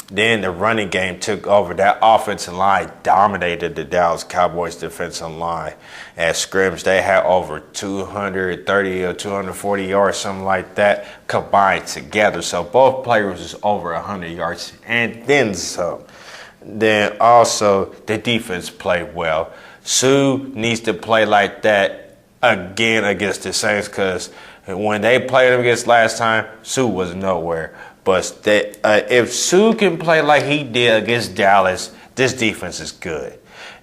Then the running game took over. That offensive line dominated the Dallas Cowboys defensive line. At scrimmage, they had over 230 or 240 yards, something like that, combined together. So both players was over 100 yards and then some. Then also the defense played well. Sue needs to play like that again against the Saints because when they played him against last time, Sue was nowhere. But if Sue can play like he did against Dallas, this defense is good.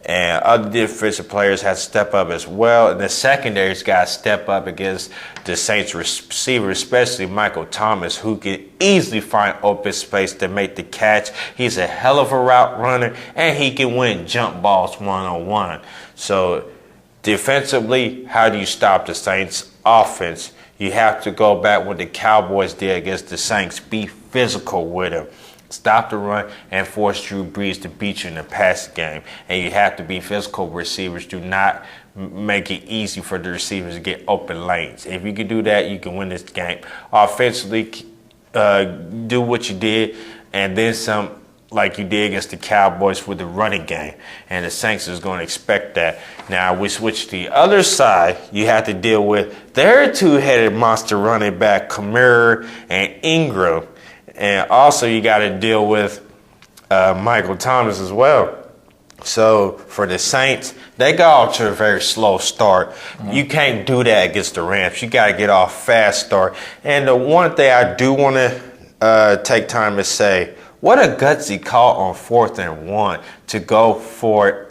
And other defensive players have to step up as well. And the secondary's got to step up against the Saints receiver, especially Michael Thomas, who can easily find open space to make the catch. He's a hell of a route runner, and he can win jump balls one-on-one. So defensively, how do you stop the Saints' offense? You have to go back what the Cowboys did against the Saints. Be physical with them. Stop the run and force Drew Brees to beat you in the passing game. And you have to be physical with receivers. Do not make it easy for the receivers to get open lanes. If you can do that, you can win this game. Offensively, do what you did and then some, like you did against the Cowboys with the running game. And the Saints is going to expect that. Now, we switch to the other side. You have to deal with their two-headed monster running back, Kamara and Ingram. And also you got to deal with Michael Thomas as well. So for the Saints, they got off to a very slow start. Mm-hmm. You can't do that against the Rams. You got to get off fast start. And the one thing I do want to take time to say, what a gutsy call on 4th and 1 to go for it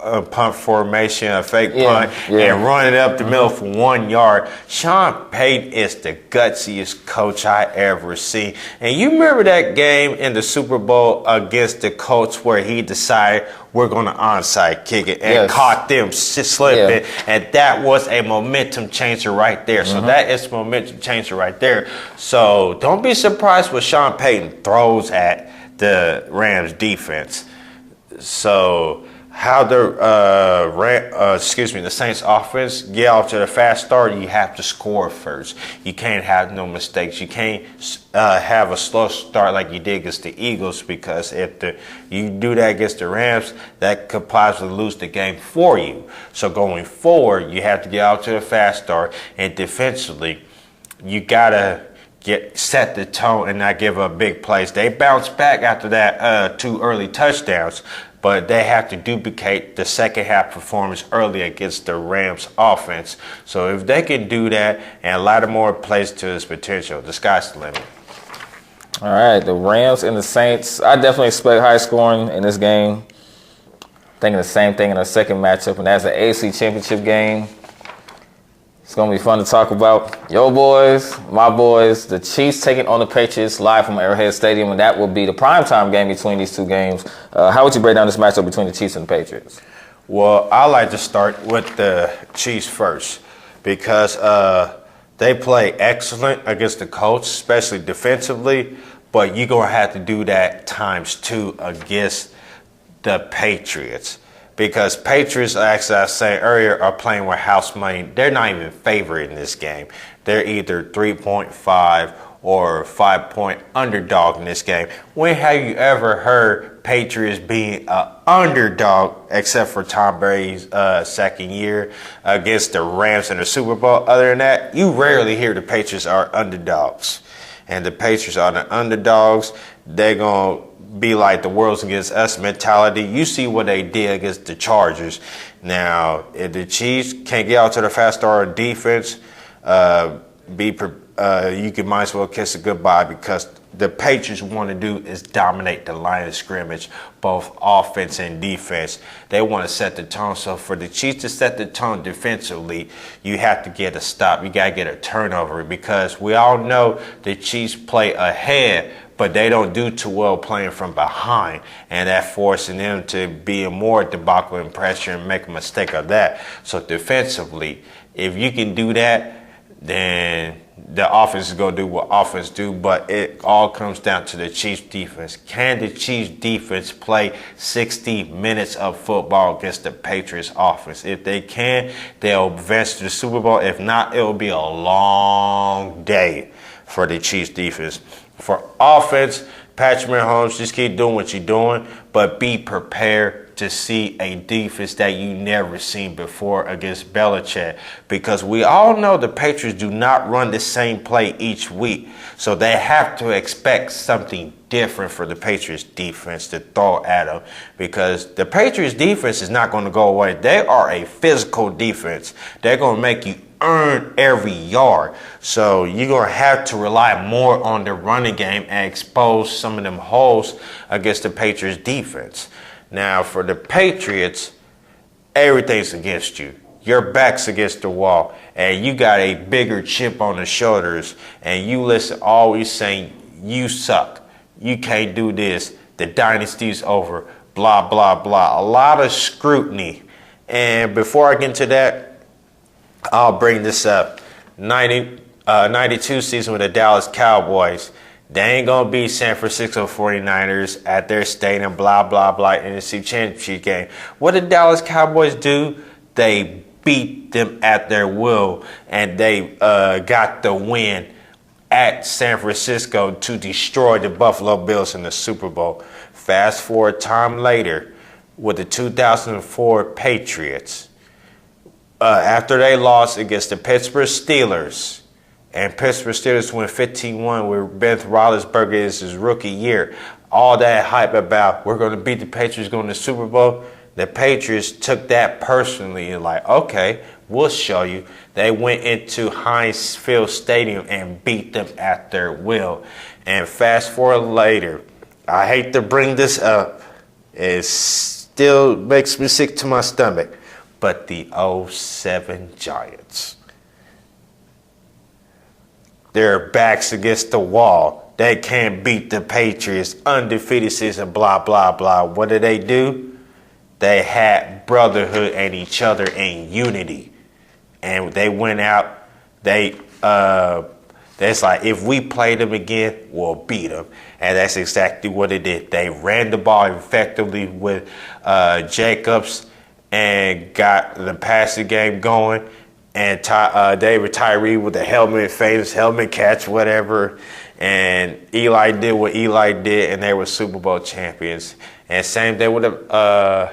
a punt formation, a fake punt, and run it up the middle for 1 yard. Sean Payton is the gutsiest coach I ever seen. And you remember that game in the Super Bowl against the Colts where he decided we're going to onside kick it and caught them slipping. Yeah. And that was a momentum changer right there. So that is momentum changer right there. So don't be surprised what Sean Payton throws at the Rams defense. So how the Saints offense get off to the fast start, you have to score first. You can't have no mistakes. You can't have a slow start like you did against the Eagles, because if you do that against the Rams, that could possibly lose the game for you. So going forward, you have to get out to a fast start, and defensively, you gotta set the tone and not give up big plays. They bounced back after that 2 early touchdowns, but they have to duplicate the second half performance early against the Rams offense. So if they can do that and a lot of more plays to his potential, the sky's the limit. All right, the Rams and the Saints. I definitely expect high scoring in this game. Thinking the same thing in the second matchup, and that's the AFC Championship game. It's going to be fun to talk about. Yo boys, my boys, the Chiefs taking on the Patriots live from Arrowhead Stadium, and that will be the primetime game between these two games. How would you break down this matchup between the Chiefs and the Patriots? Well, I like to start with the Chiefs first because they play excellent against the Colts, especially defensively, but you're going to have to do that ×2 against the Patriots. Because Patriots, as I said earlier, are playing with house money. They're not even favored in this game. They're either 3.5 or 5-point underdog in this game. When have you ever heard Patriots being an underdog, except for Tom Brady's second year against the Rams in the Super Bowl? Other than that, you rarely hear the Patriots are underdogs. And the Patriots are the underdogs. They're going to be like the world's against us mentality. You see what they did against the Chargers. Now, if the Chiefs can't get out to the fast start defense, you can might as well kiss it goodbye, because the Patriots want to do is dominate the line of scrimmage, both offense and defense. They want to set the tone. So for the Chiefs to set the tone defensively, you have to get a stop. You got to get a turnover, because we all know the Chiefs play ahead, but they don't do too well playing from behind, and that forcing them to be a more debacle and pressure and make a mistake of that. So defensively, if you can do that, then the offense is going to do what offense do, but it all comes down to the Chiefs defense. Can the Chiefs defense play 60 minutes of football against the Patriots offense? If they can, they'll advance to the Super Bowl. If not, it'll be a long day for the Chiefs defense. For offense, Patrick Mahomes, just keep doing what you're doing, but be prepared to see a defense that you never seen before against Belichick, because we all know the Patriots do not run the same play each week. So they have to expect something different for the Patriots defense to throw at them, because the Patriots defense is not going to go away. They are a physical defense. They're going to make you earn every yard. So you're going to have to rely more on the running game and expose some of them holes against the Patriots defense. Now, for the Patriots, everything's against you. Your back's against the wall, and you got a bigger chip on the shoulders, and you listen always saying, you suck. You can't do this. The dynasty's over. Blah, blah, blah. A lot of scrutiny. And before I get into that, I'll bring this up. 92 season with the Dallas Cowboys. They ain't going to beat San Francisco 49ers at their stadium, blah, blah, blah, NFC Championship game. What did Dallas Cowboys do? They beat them at their will, and they got the win at San Francisco to destroy the Buffalo Bills in the Super Bowl. Fast forward time later with the 2004 Patriots. After they lost against the Pittsburgh Steelers, and Pittsburgh Steelers win 15-1 where Ben Roethlisberger is his rookie year. All that hype about we're going to beat the Patriots going to the Super Bowl. The Patriots took that personally and like, okay, we'll show you. They went into Heinz Field Stadium and beat them at their will. And fast forward later, I hate to bring this up. It still makes me sick to my stomach. But the 07 Giants. Their backs against the wall. They can't beat the Patriots. Undefeated season, blah, blah, blah. What did they do? They had brotherhood and each other in unity. And they went out. That's like, if we play them again, we'll beat them. And that's exactly what they did. They ran the ball effectively with Jacobs and got the passing game going. And David Tyree with the famous helmet catch, whatever. And Eli did what Eli did, and they were Super Bowl champions. And same thing with the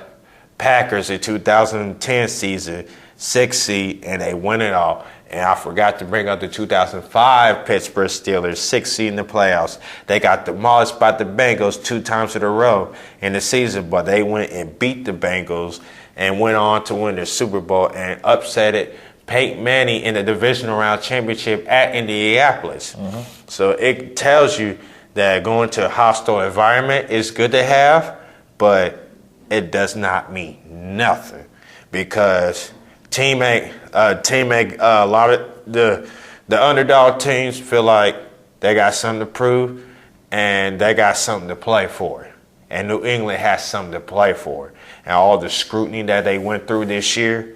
Packers in 2010 season, 6th seed, and they won it all. And I forgot to bring up the 2005 Pittsburgh Steelers, 6th seed in the playoffs. They got demolished by the Bengals 2 times in a row in the season, but they went and beat the Bengals and went on to win the Super Bowl and upset it. Peyton Manning in the divisional round championship at Indianapolis. Mm-hmm. So it tells you that going to a hostile environment is good to have, but it does not mean nothing, because a lot of the underdog teams feel like they got something to prove and they got something to play for. And New England has something to play for. And all the scrutiny that they went through this year,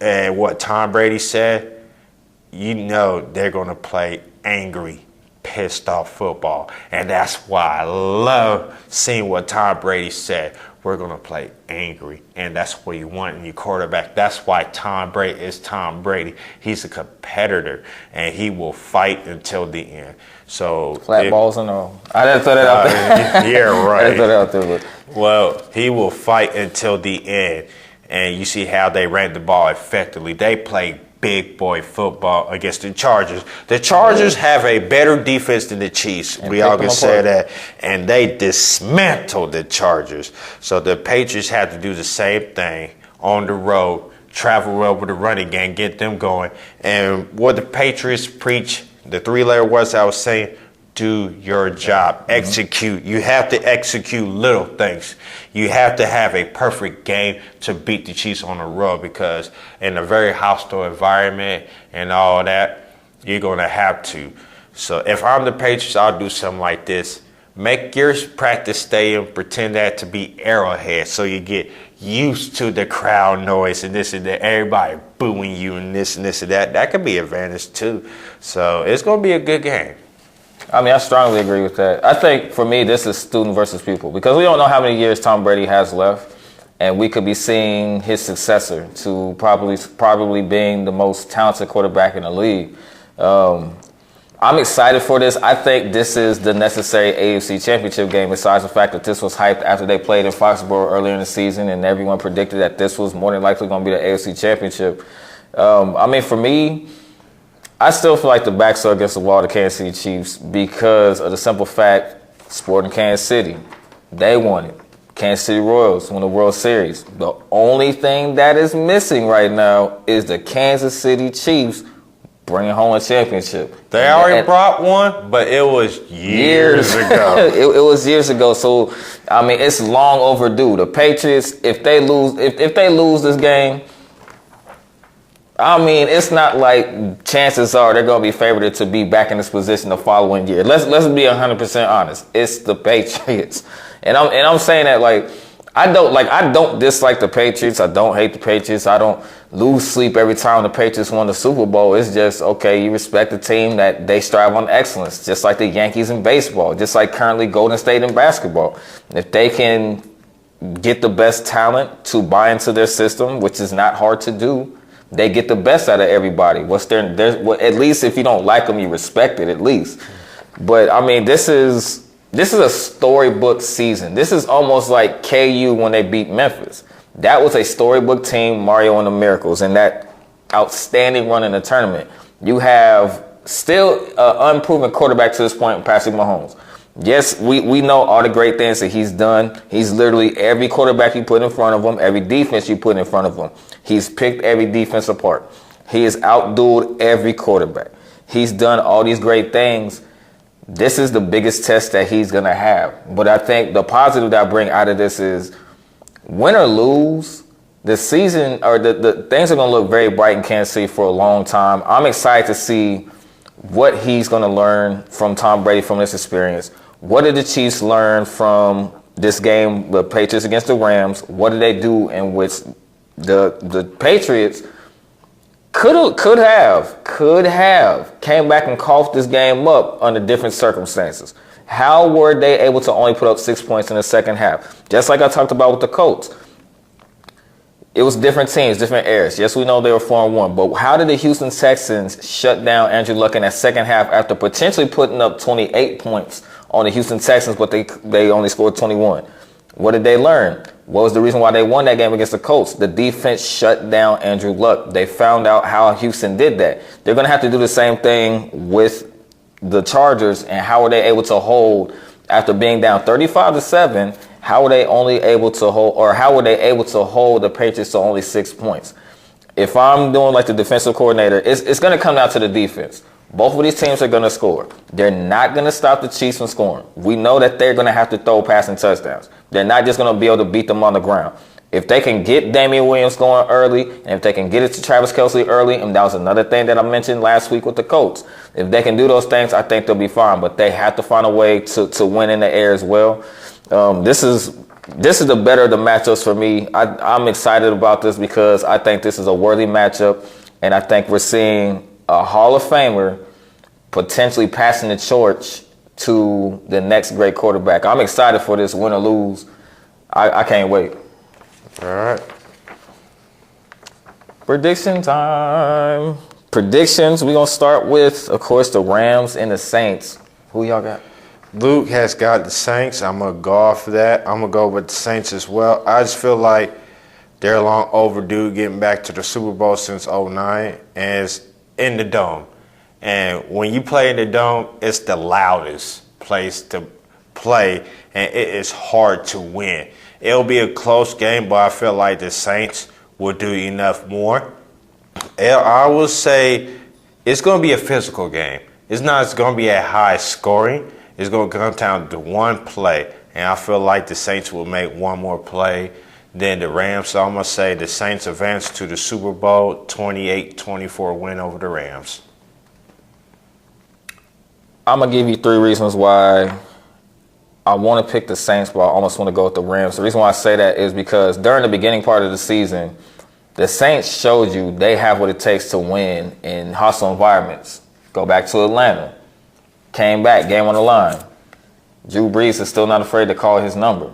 and what Tom Brady said, you know they're going to play angry, pissed off football. And that's why I love seeing what Tom Brady said. We're going to play angry. And that's what you want in your quarterback. That's why Tom Brady is Tom Brady. He's a competitor, and he will fight until the end. So flat balls and all. I didn't throw that out there. Yeah, right. I didn't throw that out there. But. Well, he will fight until the end. And you see how they ran the ball effectively. They played big boy football against the Chargers. The Chargers have a better defense than the Chiefs. We all can say that. And they dismantled the Chargers. So the Patriots have to do the same thing on the road, travel well with the running game, get them going. And what the Patriots preach, the three-letter words I was saying, do your job, execute. You have to execute little things. You have to have a perfect game to beat the Chiefs on the road, because in a very hostile environment and all that, you're going to have to. So if I'm the Patriots, I'll do something like this. Make your practice stadium pretend that to be Arrowhead, so you get used to the crowd noise and this and that, everybody booing you and this and that. That could be an advantage too. So it's going to be a good game. I mean, I strongly agree with that. I think, for me, this is student versus pupil, because we don't know how many years Tom Brady has left, and we could be seeing his successor to probably being the most talented quarterback in the league. I'm excited for this. I think this is the necessary AFC Championship game, besides the fact that this was hyped after they played in Foxborough earlier in the season, and everyone predicted that this was more than likely going to be the AFC Championship. I mean, for me, I still feel like the backs are against the wall, the Kansas City Chiefs, because of the simple fact, Sporting Kansas City, they won it. Kansas City Royals won the World Series. The only thing that is missing right now is the Kansas City Chiefs bringing home a championship. They already brought one, but it was years ago. It was years ago. So, I mean, it's long overdue. The Patriots, if they lose this game, I mean, it's not like chances are they're going to be favored to be back in this position the following year. Let's be 100% honest. It's the Patriots, and I'm saying that I don't dislike the Patriots. I don't hate the Patriots. I don't lose sleep every time the Patriots won the Super Bowl. It's just, okay, you respect the team that they strive on excellence, just like the Yankees in baseball, just like currently Golden State in basketball. If they can get the best talent to buy into their system, which is not hard to do, they get the best out of everybody. At least if you don't like them, you respect it at least. But I mean, this is a storybook season. This is almost like KU when they beat Memphis. That was a storybook team, Mario and the Miracles, and that outstanding run in the tournament. You have still an unproven quarterback to this point, Patrick Mahomes. Yes, we know all the great things that he's done. He's literally every quarterback you put in front of him, every defense you put in front of him. He's picked every defense apart. He has outdueled every quarterback. He's done all these great things. This is the biggest test that he's going to have. But I think the positive that I bring out of this is, win or lose, the season or the things are going to look very bright in Kansas City for a long time. I'm excited to see what he's going to learn from Tom Brady from this experience. What did the Chiefs learn from this game, the Patriots against the Rams? What did they do in which the Patriots could have came back and coughed this game up under different circumstances? How were they able to only put up 6 points in the second half? Just like I talked about with the Colts. It was different teams, different eras. Yes, we know they were 4-1, but how did the Houston Texans shut down Andrew Luck in that second half after potentially putting up 28 points on the Houston Texans, but they only scored 21? What did they learn? What was the reason why they won that game against the Colts? The defense shut down Andrew Luck. They found out how Houston did that. They're going to have to do the same thing with the Chargers, and how are they able to hold after being down 35-7? How were they able to hold the Patriots to only 6 points? If I'm doing like the defensive coordinator, it's going to come down to the defense. Both of these teams are going to score. They're not going to stop the Chiefs from scoring. We know that they're going to have to throw passing touchdowns. They're not just going to be able to beat them on the ground. If they can get Damian Williams going early, and if they can get it to Travis Kelce early, and that was another thing that I mentioned last week with the Colts. If they can do those things, I think they'll be fine. But they have to find a way to win in the air as well. This is the better of the matchups for me. I'm excited about this because I think this is a worthy matchup, and I think we're seeing a Hall of Famer potentially passing the torch to the next great quarterback. I'm excited for this, win or lose. I can't wait. All right. Prediction time. Predictions. We're going to start with, of course, the Rams and the Saints. Who y'all got? Luke has got the Saints. I'm going to go off of that. I'm going to go with the Saints as well. I just feel like They're long overdue getting back to the Super Bowl since '09, and it's in the Dome. And when you play in the Dome, it's the loudest place to play, and it is hard to win. It'll be a close game, but I feel like the Saints will do enough more. I will say it's going to be a physical game. It's going to be a high scoring. It's going to come down to one play, and I feel like the Saints will make one more play than the Rams. So I'm going to say the Saints advance to the Super Bowl, 28-24 win over the Rams. I'm going to give you 3 reasons why I want to pick the Saints, but I almost want to go with the Rams. The reason why I say that is because during the beginning part of the season, the Saints showed you they have what it takes to win in hostile environments. Go back to Atlanta. Came back, game on the line. Drew Brees is still not afraid to call his number.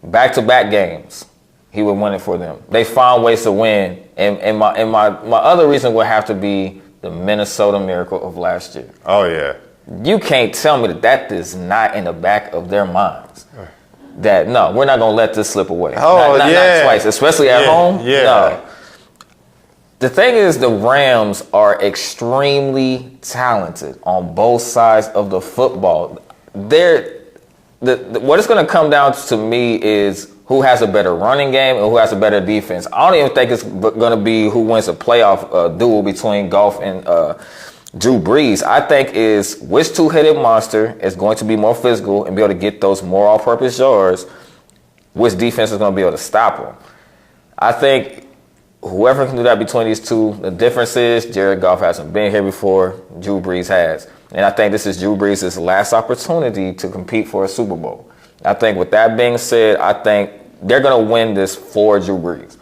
Back-to-back games, he would win it for them. They found ways to win. And my other reason would have to be the Minnesota Miracle of last year. Oh, yeah. You can't tell me that is not in the back of their minds. That, no, we're not going to let this slip away. Oh, not twice, especially at home. Yeah. No. The thing is, the Rams are extremely talented on both sides of the football. What it's going to come down to me is who has a better running game and who has a better defense. I don't even think it's going to be who wins a playoff duel between Goff and Drew Brees. I think is which two-headed monster is going to be more physical and be able to get those more all-purpose yards, which defense is going to be able to stop them. I think whoever can do that between these two, the difference is Jared Goff hasn't been here before, Drew Brees has. And I think this is Drew Brees' last opportunity to compete for a Super Bowl. I think with that being said, I think they're going to win this for Drew Brees.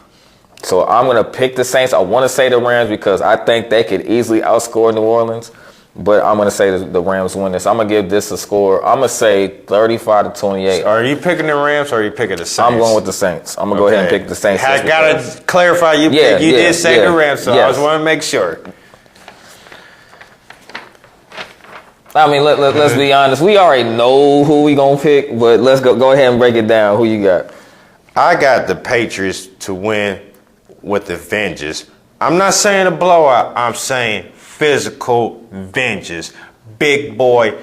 So I'm going to pick the Saints. I want to say the Rams because I think they could easily outscore New Orleans. But I'm going to say the Rams win this. I'm going to give this a score. I'm going to say 35-28. So are you picking the Rams or are you picking the Saints? I'm going with the Saints. I'm going to go ahead and pick the Saints. I got to clarify. You did say the Rams, so I just want to make sure. I mean, let's be honest. We already know who we going to pick, but let's go ahead and break it down. Who you got? I got the Patriots to win with the vengeance. I'm not saying a blowout. I'm saying physical vengeance. Big boy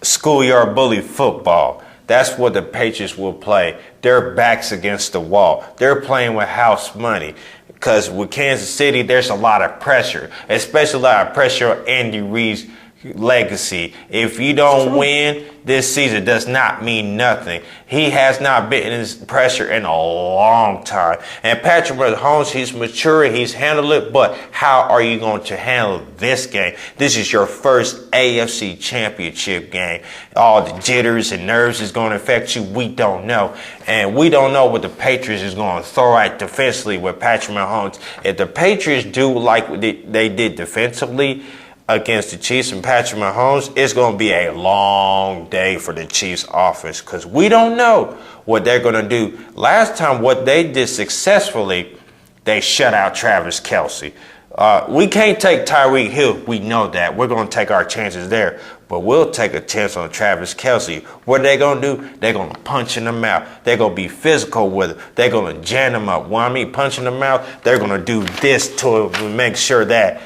schoolyard bully football. That's what the Patriots will play. Their backs against the wall. They're playing with house money. Because with Kansas City, there's a lot of pressure, especially a lot of pressure on Andy Reid's legacy. If you don't win this season, does not mean nothing. He has not been in this pressure in a long time. And Patrick Mahomes, he's mature, he's handled it, but how are you going to handle this game? This is your first AFC championship game. All the jitters and nerves is going to affect you. We don't know. And we don't know what the Patriots is going to throw at defensively with Patrick Mahomes. If the Patriots do like what they did defensively against the Chiefs and Patrick Mahomes, it's going to be a long day for the Chiefs offense because we don't know what they're going to do. Last time, what they did successfully, they shut out Travis Kelce. We can't take Tyreek Hill. We know that. We're going to take our chances there. But we'll take a chance on Travis Kelce. What are they going to do? They're going to punch in the mouth. They're going to be physical with it. They're going to jam him up. When I mean punch in the mouth, they're going to do this to him to make sure that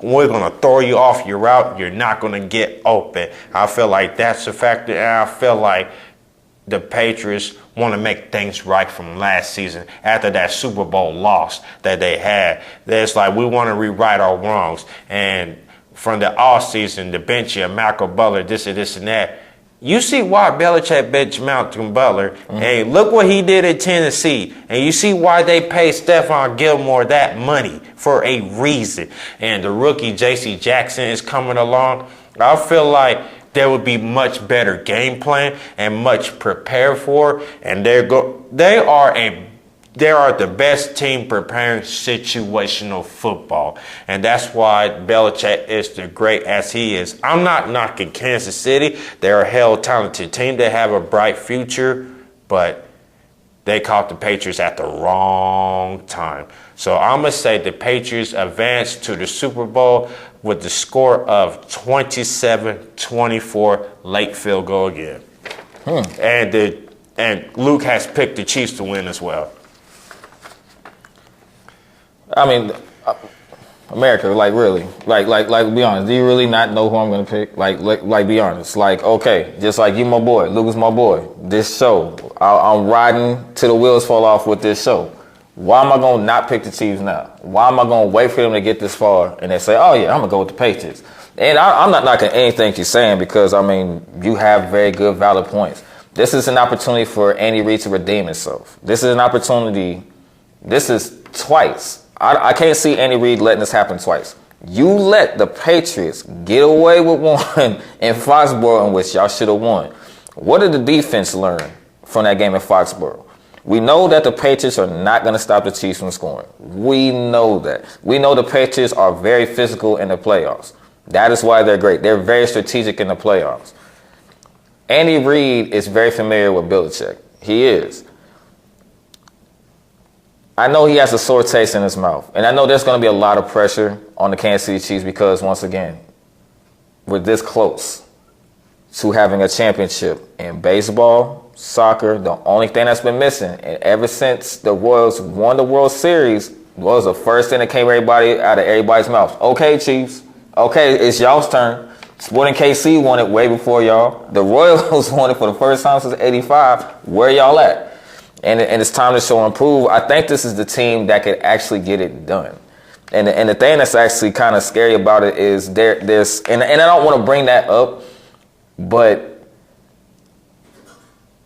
we're going to throw you off your route. You're not going to get open. I feel like that's a factor. And I feel like the Patriots want to make things right from last season after that Super Bowl loss that they had. It's like we want to rewrite our wrongs. And from the offseason, the bench of Malcolm Butler, this and that. You see why Belichick benched Malcolm Butler. Mm-hmm. Hey, look what he did at Tennessee. And you see why they paid Stephon Gilmore that money for a reason. And the rookie J.C. Jackson is coming along. I feel like there would be much better game plan and much prepared for. And they are the best team preparing situational football. And that's why Belichick is the great as he is. I'm not knocking Kansas City. They're a hell-talented team. They have a bright future, but they caught the Patriots at the wrong time. So I'm going to say the Patriots advance to the Super Bowl with the score of 27-24, late field goal again. And Luke has picked the Chiefs to win as well. I mean, America, like really, like, be honest. Do you really not know who I'm gonna pick? Like, be honest. Like, okay, just like you, my boy, Luke is my boy. This show, I'm riding till the wheels fall off with this show. Why am I gonna not pick the Chiefs now? Why am I gonna wait for them to get this far and they say, oh yeah, I'm gonna go with the Patriots? And I'm not knocking anything you're saying because I mean you have very good, valid points. This is an opportunity for Andy Reid to redeem himself. This is an opportunity. This is twice. I can't see Andy Reid letting this happen twice. You let the Patriots get away with one in Foxborough in which y'all should have won. What did the defense learn from that game in Foxborough? We know that the Patriots are not going to stop the Chiefs from scoring. We know that. We know the Patriots are very physical in the playoffs. That is why they're great. They're very strategic in the playoffs. Andy Reid is very familiar with Belichick. He is. I know he has a sore taste in his mouth. And I know there's going to be a lot of pressure on the Kansas City Chiefs because, once again, we're this close to having a championship in baseball, soccer. The only thing that's been missing, and ever since the Royals won the World Series, was the first thing that came everybody out of everybody's mouth. Okay, Chiefs. Okay, it's y'all's turn. Sporting KC won it way before y'all. The Royals won it for the first time since '85. Where y'all at? And it's time to show and prove. I think this is the team that could actually get it done. And the thing that's actually kind of scary about it is there's and I don't want to bring that up, but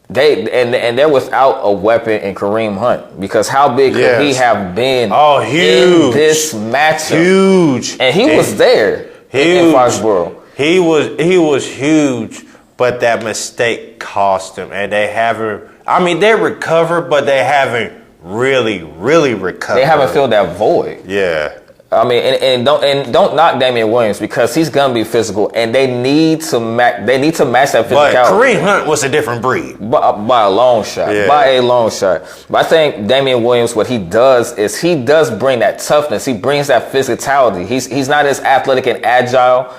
they're without a weapon in Kareem Hunt because how big could he have been? Oh, huge in this matchup? Huge, and he was there in Foxborough. He was huge, but that mistake cost them, and they haven't. I mean, they recovered, but they haven't really recovered. They haven't filled that void. Yeah. I mean, and don't knock Damian Williams because he's gonna be physical, and they need to match. They need to match that physicality. But Kareem Hunt was a different breed by a long shot. Yeah. By a long shot. But I think Damian Williams, what he does is he does bring that toughness. He brings that physicality. He's not as athletic and agile,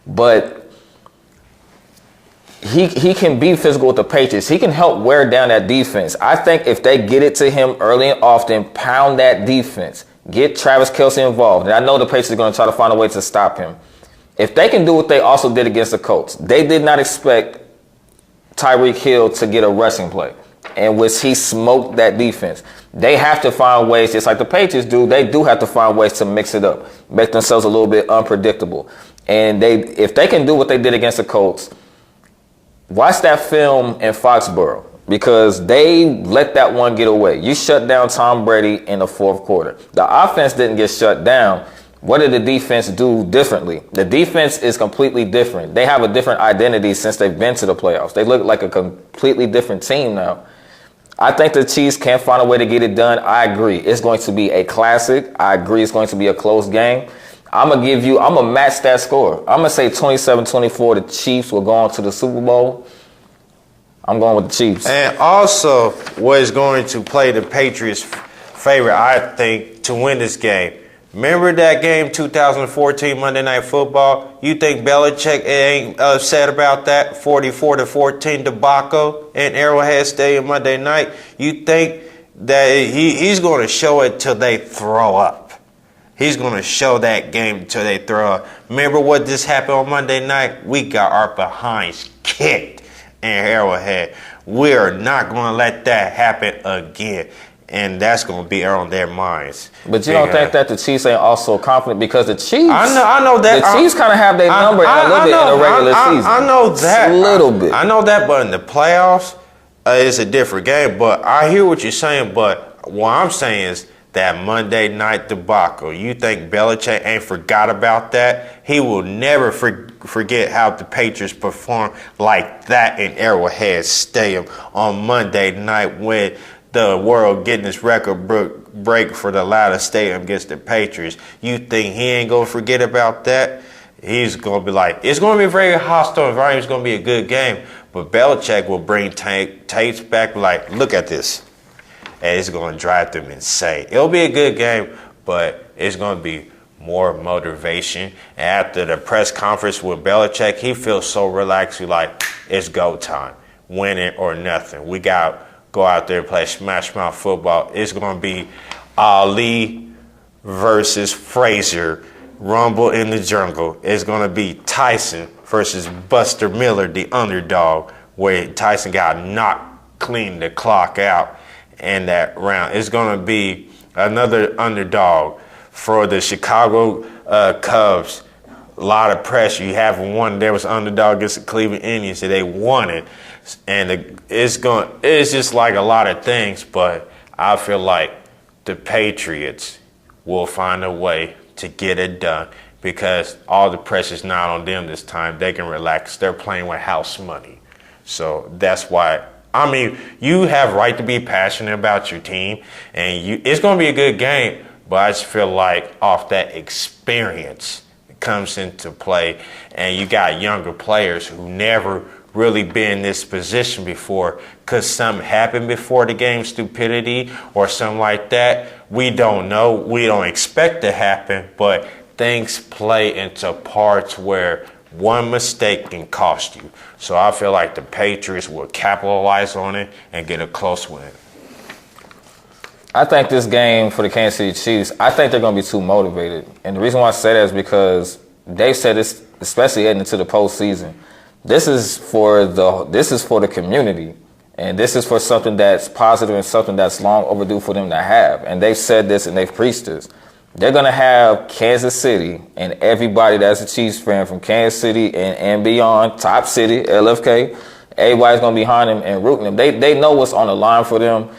but he can be physical with the Patriots. He can help wear down that defense. I think if they get it to him early and often, pound that defense, get Travis Kelce involved, and I know the Patriots are going to try to find a way to stop him. If they can do what they also did against the Colts, they did not expect Tyreek Hill to get a rushing play, in which he smoked that defense. They have to find ways, just like the Patriots do, they do have to find ways to mix it up, make themselves a little bit unpredictable. And if they can do what they did against the Colts, watch that film in Foxborough because they let that one get away. You shut down Tom Brady in the fourth quarter. The offense didn't get shut down. What did the defense do differently? The defense is completely different. They have a different identity since they've been to the playoffs. They look like a completely different team now. I think the Chiefs can find a way to get it done. I agree. It's going to be a classic. I agree it's going to be a close game. I'm going to match that score. I'm going to say 27-24. The Chiefs will go on to the Super Bowl. I'm going with the Chiefs. And also, what is going to play the Patriots' favor, I think, to win this game. Remember that game, 2014 Monday Night Football? You think Belichick ain't upset about that 44-14 debacle in Arrowhead Stadium Monday night? You think that he's going to show it till they throw up? He's going to show that game until they throw up. Remember what just happened on Monday night? We got our behinds kicked in Arrowhead. We are not going to let that happen again. And that's going to be on their minds. But you don't think that the Chiefs ain't also confident because the Chiefs, I know that the Chiefs kind of have their number a little bit in the regular season. I know that. A little bit. I know that, but in the playoffs, it's a different game. But I hear what you're saying, but what I'm saying is, that Monday night debacle. You think Belichick ain't forgot about that? He will never forget how the Patriots performed like that in Arrowhead Stadium on Monday night when the world getting this record break for the loudest stadium against the Patriots. You think he ain't going to forget about that? He's going to be like, it's going to be a very hostile environment. It's going to be a good game. But Belichick will bring tapes back like, look at this. And it's going to drive them insane. It'll be a good game, but it's going to be more motivation. And after the press conference with Belichick, he feels so relaxed. He's like, it's go time. Win it or nothing. We got to go out there and play smash mouth football. It's going to be Ali versus Frazier. Rumble in the Jungle. It's going to be Tyson versus Buster Miller, the underdog, where Tyson got knocked clean the clock out in that round. It's going to be another underdog for the Chicago Cubs. A lot of pressure. You haven't won. There was underdog against the Cleveland Indians, so they won it. And it's just like a lot of things, but I feel like the Patriots will find a way to get it done because all the pressure's not on them this time. They can relax. They're playing with house money. So that's why, I mean, you have right to be passionate about your team, and it's going to be a good game, but I just feel like off that experience comes into play, and you got younger players who never really been in this position before because something happened before the game, stupidity or something like that. We don't know. We don't expect to happen, but things play into parts where one mistake can cost you. So I feel like the Patriots will capitalize on it and get a close win. I think this game for the Kansas City Chiefs, I think they're going to be too motivated. And the reason why I say that is because they've said this, especially heading into the postseason. This is for the community, and this is for something that's positive and something that's long overdue for them to have. And they've said this and they've preached this. They're going to have Kansas City and everybody that's a Chiefs fan from Kansas City and beyond, top city, LFK, everybody's going to be behind them and rooting them. They know what's on the line for them.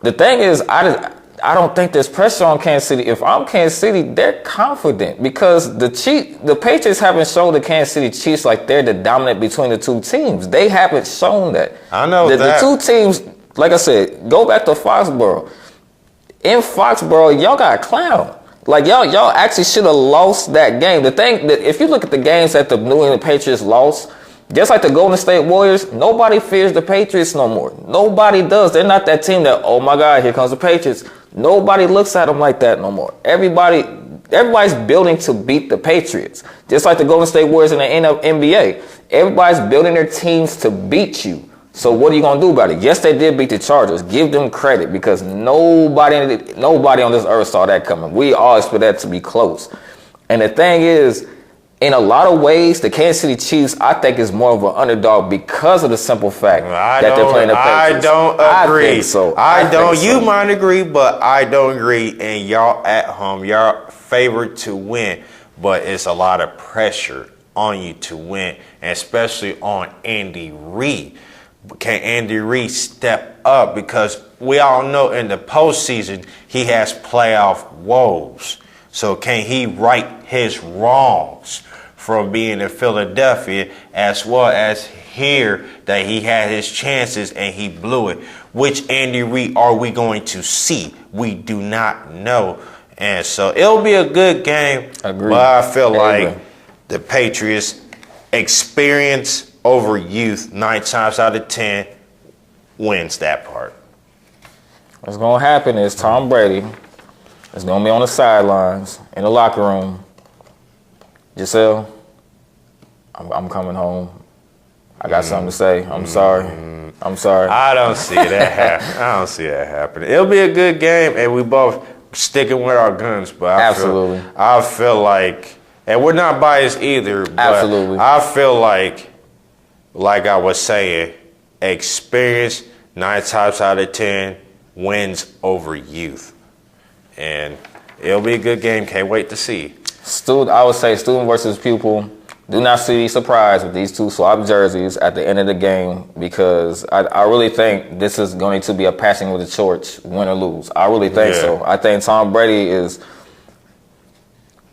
The thing is, I don't think there's pressure on Kansas City. If I'm Kansas City, they're confident because the Patriots haven't shown the Kansas City Chiefs like they're the dominant between the two teams. They haven't shown that. I know that. The two teams, like I said, go back to Foxborough. In Foxborough, y'all got clown. Like y'all actually should have lost that game. The thing that if you look at the games that the New England Patriots lost, just like the Golden State Warriors, nobody fears the Patriots no more. Nobody does. They're not that team that, oh my God, here comes the Patriots. Nobody looks at them like that no more. Everybody's building to beat the Patriots. Just like the Golden State Warriors in the NBA. Everybody's building their teams to beat you. So what are you going to do about it? Yes, they did beat the Chargers. Give them credit because nobody on this earth saw that coming. We all expect that to be close. And the thing is, in a lot of ways, the Kansas City Chiefs, I think, is more of an underdog because of the simple fact that they're playing the Patriots. I don't agree. I think so. I don't. You might agree, but I don't agree. And y'all at home, y'all favored to win, but it's a lot of pressure on you to win, and especially on Andy Reid. Can Andy Reid step up? Because we all know in the postseason he has playoff woes. So can he right his wrongs from being in Philadelphia, as well as here that he had his chances and he blew it? Which Andy Reid are we going to see? We do not know. And so it'll be a good game. Agreed. But I feel like the Patriots experience over youth 9 times out of 10 wins that part. What's going to happen is Tom Brady is going to be on the sidelines in the locker room. Giselle, I'm coming home. I got something to say. I'm sorry. I don't see that happening. It'll be a good game, and we both sticking with our guns. But I feel like, and we're not biased either. But absolutely. I feel like I was saying, experience 9 times out of 10 wins over youth. And it'll be a good game. Can't wait to see. I would say student versus pupil. Do not be surprised with these two swap jerseys at the end of the game because I really think this is going to be a passing with the torch, win or lose. I really think so. I think Tom Brady he's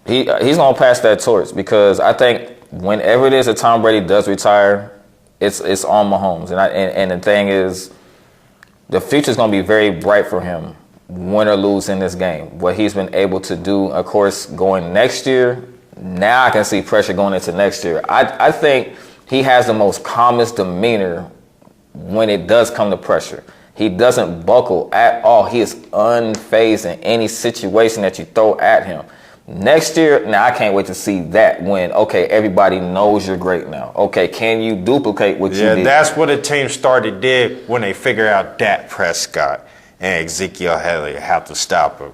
going to pass that torch because I think whenever it is that Tom Brady does retire, it's on Mahomes. And the thing is, the future's going to be very bright for him, win or lose in this game. What he's been able to do, of course, going next year, now I can see pressure going into next year. I think he has the most calmest demeanor when it does come to pressure. He doesn't buckle at all. He is unfazed in any situation that you throw at him. Next year, now I can't wait to see that when, okay, everybody knows you're great now. Okay, can you duplicate what you did? Yeah, that's what the team did when they figured out Dak Prescott and Ezekiel Elliott have to stop him.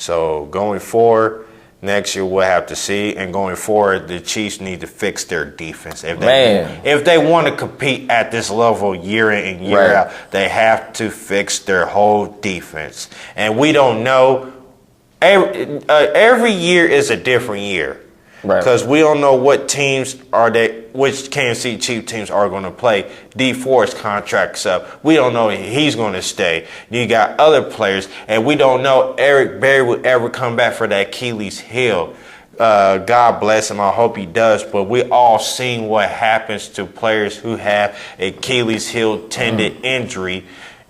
So going forward, next year we'll have to see. And going forward, the Chiefs need to fix their defense. If they want to compete at this level year in and year out, they have to fix their whole defense. And we don't know. Every year is a different year. Because we don't know what teams which Kansas City Chiefs teams are going to play. D Ford's contract's up. We don't know if he's going to stay. You got other players, and we don't know Eric Berry will ever come back for that Achilles heel. God bless him. I hope he does. But we all seen what happens to players who have Achilles heel tendon injury.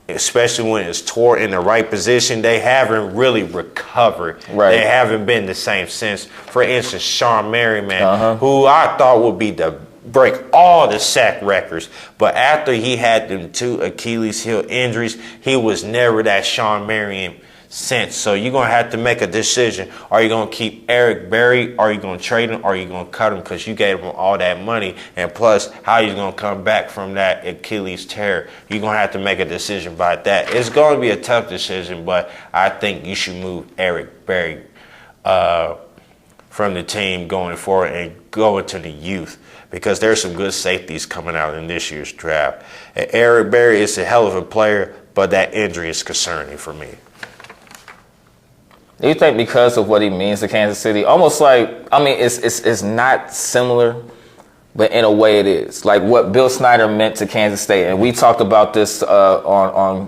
Especially when it's tore in the right position, they haven't really recovered. They haven't been the same since. For instance, Sean Merriman, who I thought would be the break all the sack records, but after he had them 2 Achilles heel injuries, he was never that Sean Merriman since. So you're going to have to make a decision. Are you going to keep Eric Berry? Are you going to trade him? Or are you going to cut him because you gave him all that money? And plus, how are you going to come back from that Achilles tear? You're going to have to make a decision about that. It's going to be a tough decision, but I think you should move Eric Berry from the team going forward and go into the youth, because there's some good safeties coming out in this year's draft. And Eric Berry is a hell of a player, but that injury is concerning for me. Do you think because of what he means to Kansas City, almost like, I mean, it's not similar, but in a way it is. Like what Bill Snyder meant to Kansas State, and we talked about this on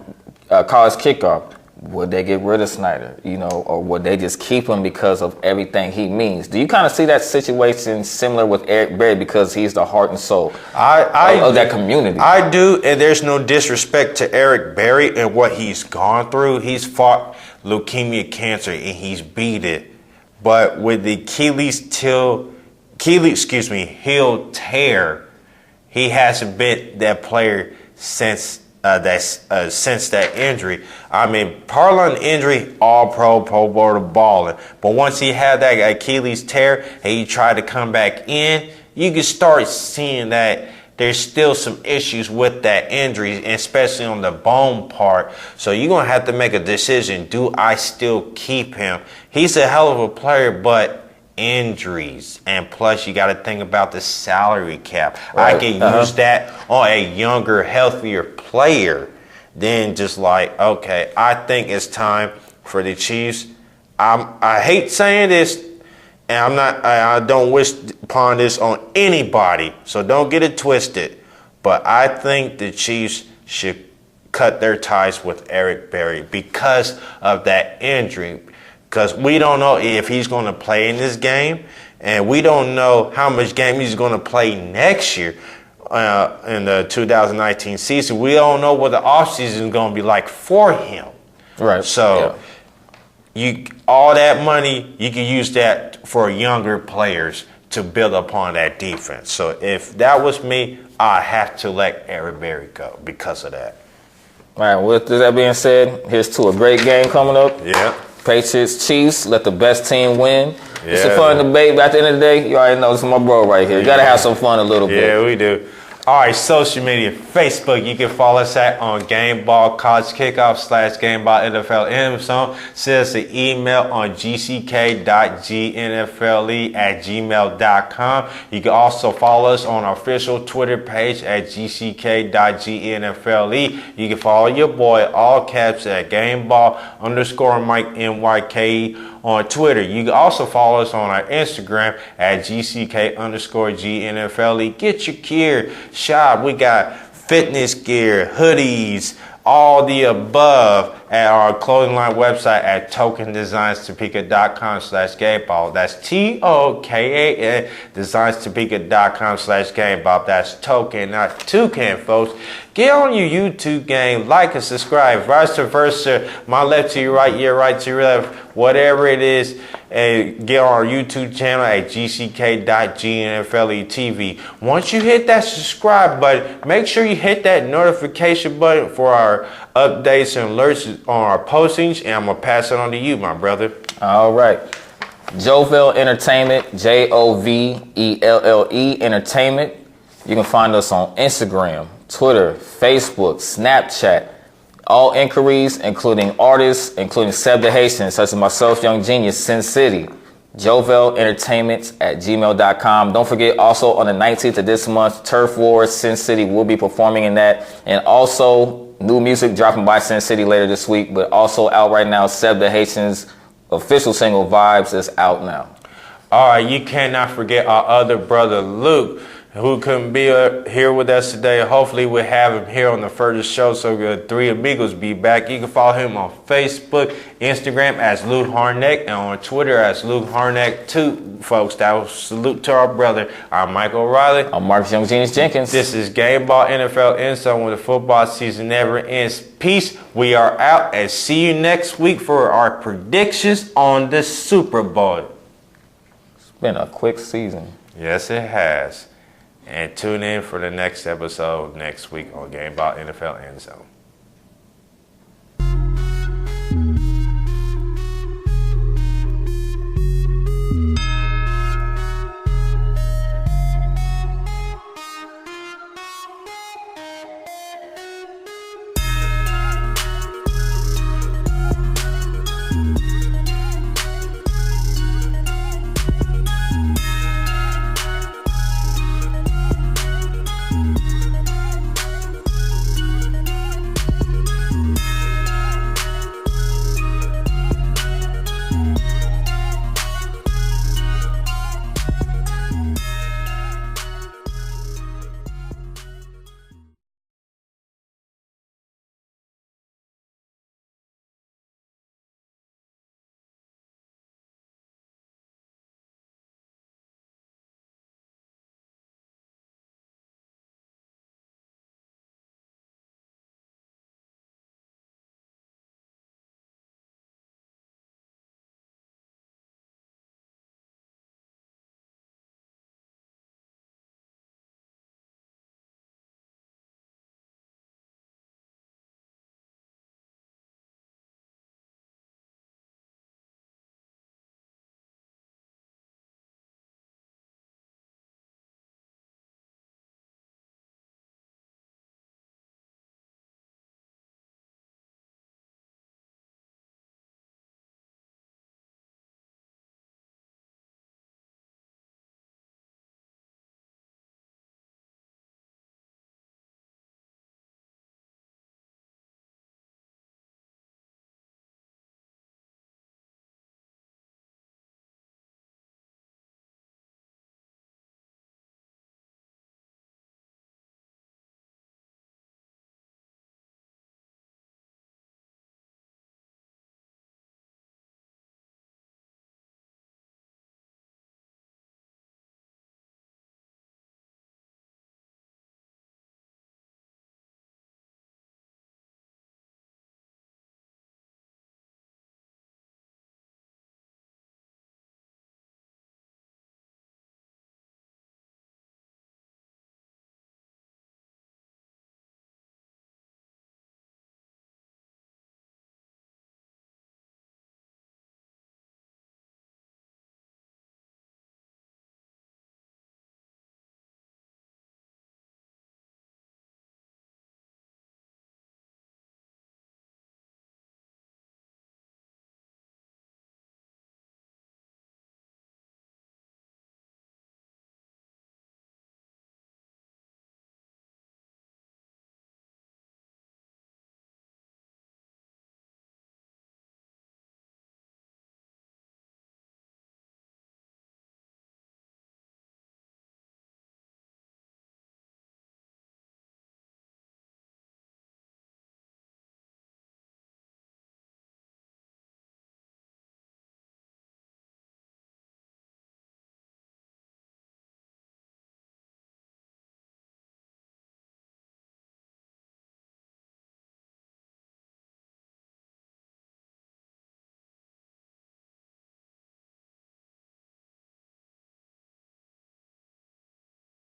College Kickoff. Would they get rid of Snyder, or would they just keep him because of everything he means? Do you kind of see that situation similar with Eric Berry because he's the heart and soul of that community? I do, and there's no disrespect to Eric Berry and what he's gone through. He's fought leukemia cancer and he's beat it. But with the Achilles heel tear, he hasn't been that player since that injury. I mean, parlor injury, all pro bowl balling. But once he had that Achilles tear and he tried to come back in, you can start seeing that there's still some issues with that injury, especially on the bone part. So you're going to have to make a decision. Do I still keep him? He's a hell of a player, but injuries. And plus, you got to think about the salary cap. I can use that on a younger, healthier player than just like, okay, I think it's time for the Chiefs. I hate saying this, and I don't wish upon this on anybody, so don't get it twisted. But I think the Chiefs should cut their ties with Eric Berry because of that injury. Because we don't know if he's going to play in this game, and we don't know how much game he's going to play next year in the 2019 season. We don't know what the offseason is going to be like for him. So all that money, you can use that for younger players to build upon that defense. So if that was me, I have to let Eric Berry go because of that. All right, with that being said, here's to a great game coming up. Yeah. Patriots, Chiefs, let the best team win. It's a fun debate, but at the end of the day, you already know this is my bro right here. You got to have some fun a little bit. Yeah, we do. All right, social media, Facebook, you can follow us on Gameball College Kickoff / Gameball NFL Endzone. Send us an email on gck.gnfle@gmail.com. You can also follow us on our official Twitter page at gck.gnfle. You can follow your boy, all caps, at Gameball_Mike NYK on Twitter. You can also follow us on our Instagram at GCK_GNFLE. Get your gear shop. We got fitness gear, hoodies, all the above at our clothing line website at tokendesignstopeka.com/gameball. That's TOKAN designstopeka.com/gameball. That's token, not toucan, folks. Get on your YouTube game, like and subscribe, vice versa. My left to your right, your right to your left, whatever it is. And get on our YouTube channel at gck.gnfletv. Once you hit that subscribe button, make sure you hit that notification button for our updates and alerts on our postings, and I'm going to pass it on to you, my brother. All right. Jovelle Entertainment, JOVELLE Entertainment. You can find us on Instagram, Twitter, Facebook, Snapchat. All inquiries, including artists, including Seb the Haitian, such as myself, Young Genius, Sin City, jovelentertainment@gmail.com. Don't forget, also on the 19th of this month, Turf Wars, Sin City will be performing in that. And also, new music dropping by Sin City later this week, but also out right now, Seb the Haitian's official single, Vibes, is out now. All right, you cannot forget our other brother, Luke, who couldn't be here with us today. Hopefully we'll have him here on the further show so the Three Amigos be back. You can follow him on Facebook, Instagram as Luke Harnack, and on Twitter as Luke Harnack2. Folks, that was salute to our brother. I'm Michael O'Reilly. I'm Marcus Young Genius Jenkins. This is Gameball NFL Endzone, where the football season never ends. Peace. We are out, and see you next week for our predictions on the Super Bowl. It's been a quick season. Yes, it has. And tune in for the next episode next week on Gameball NFL Endzone.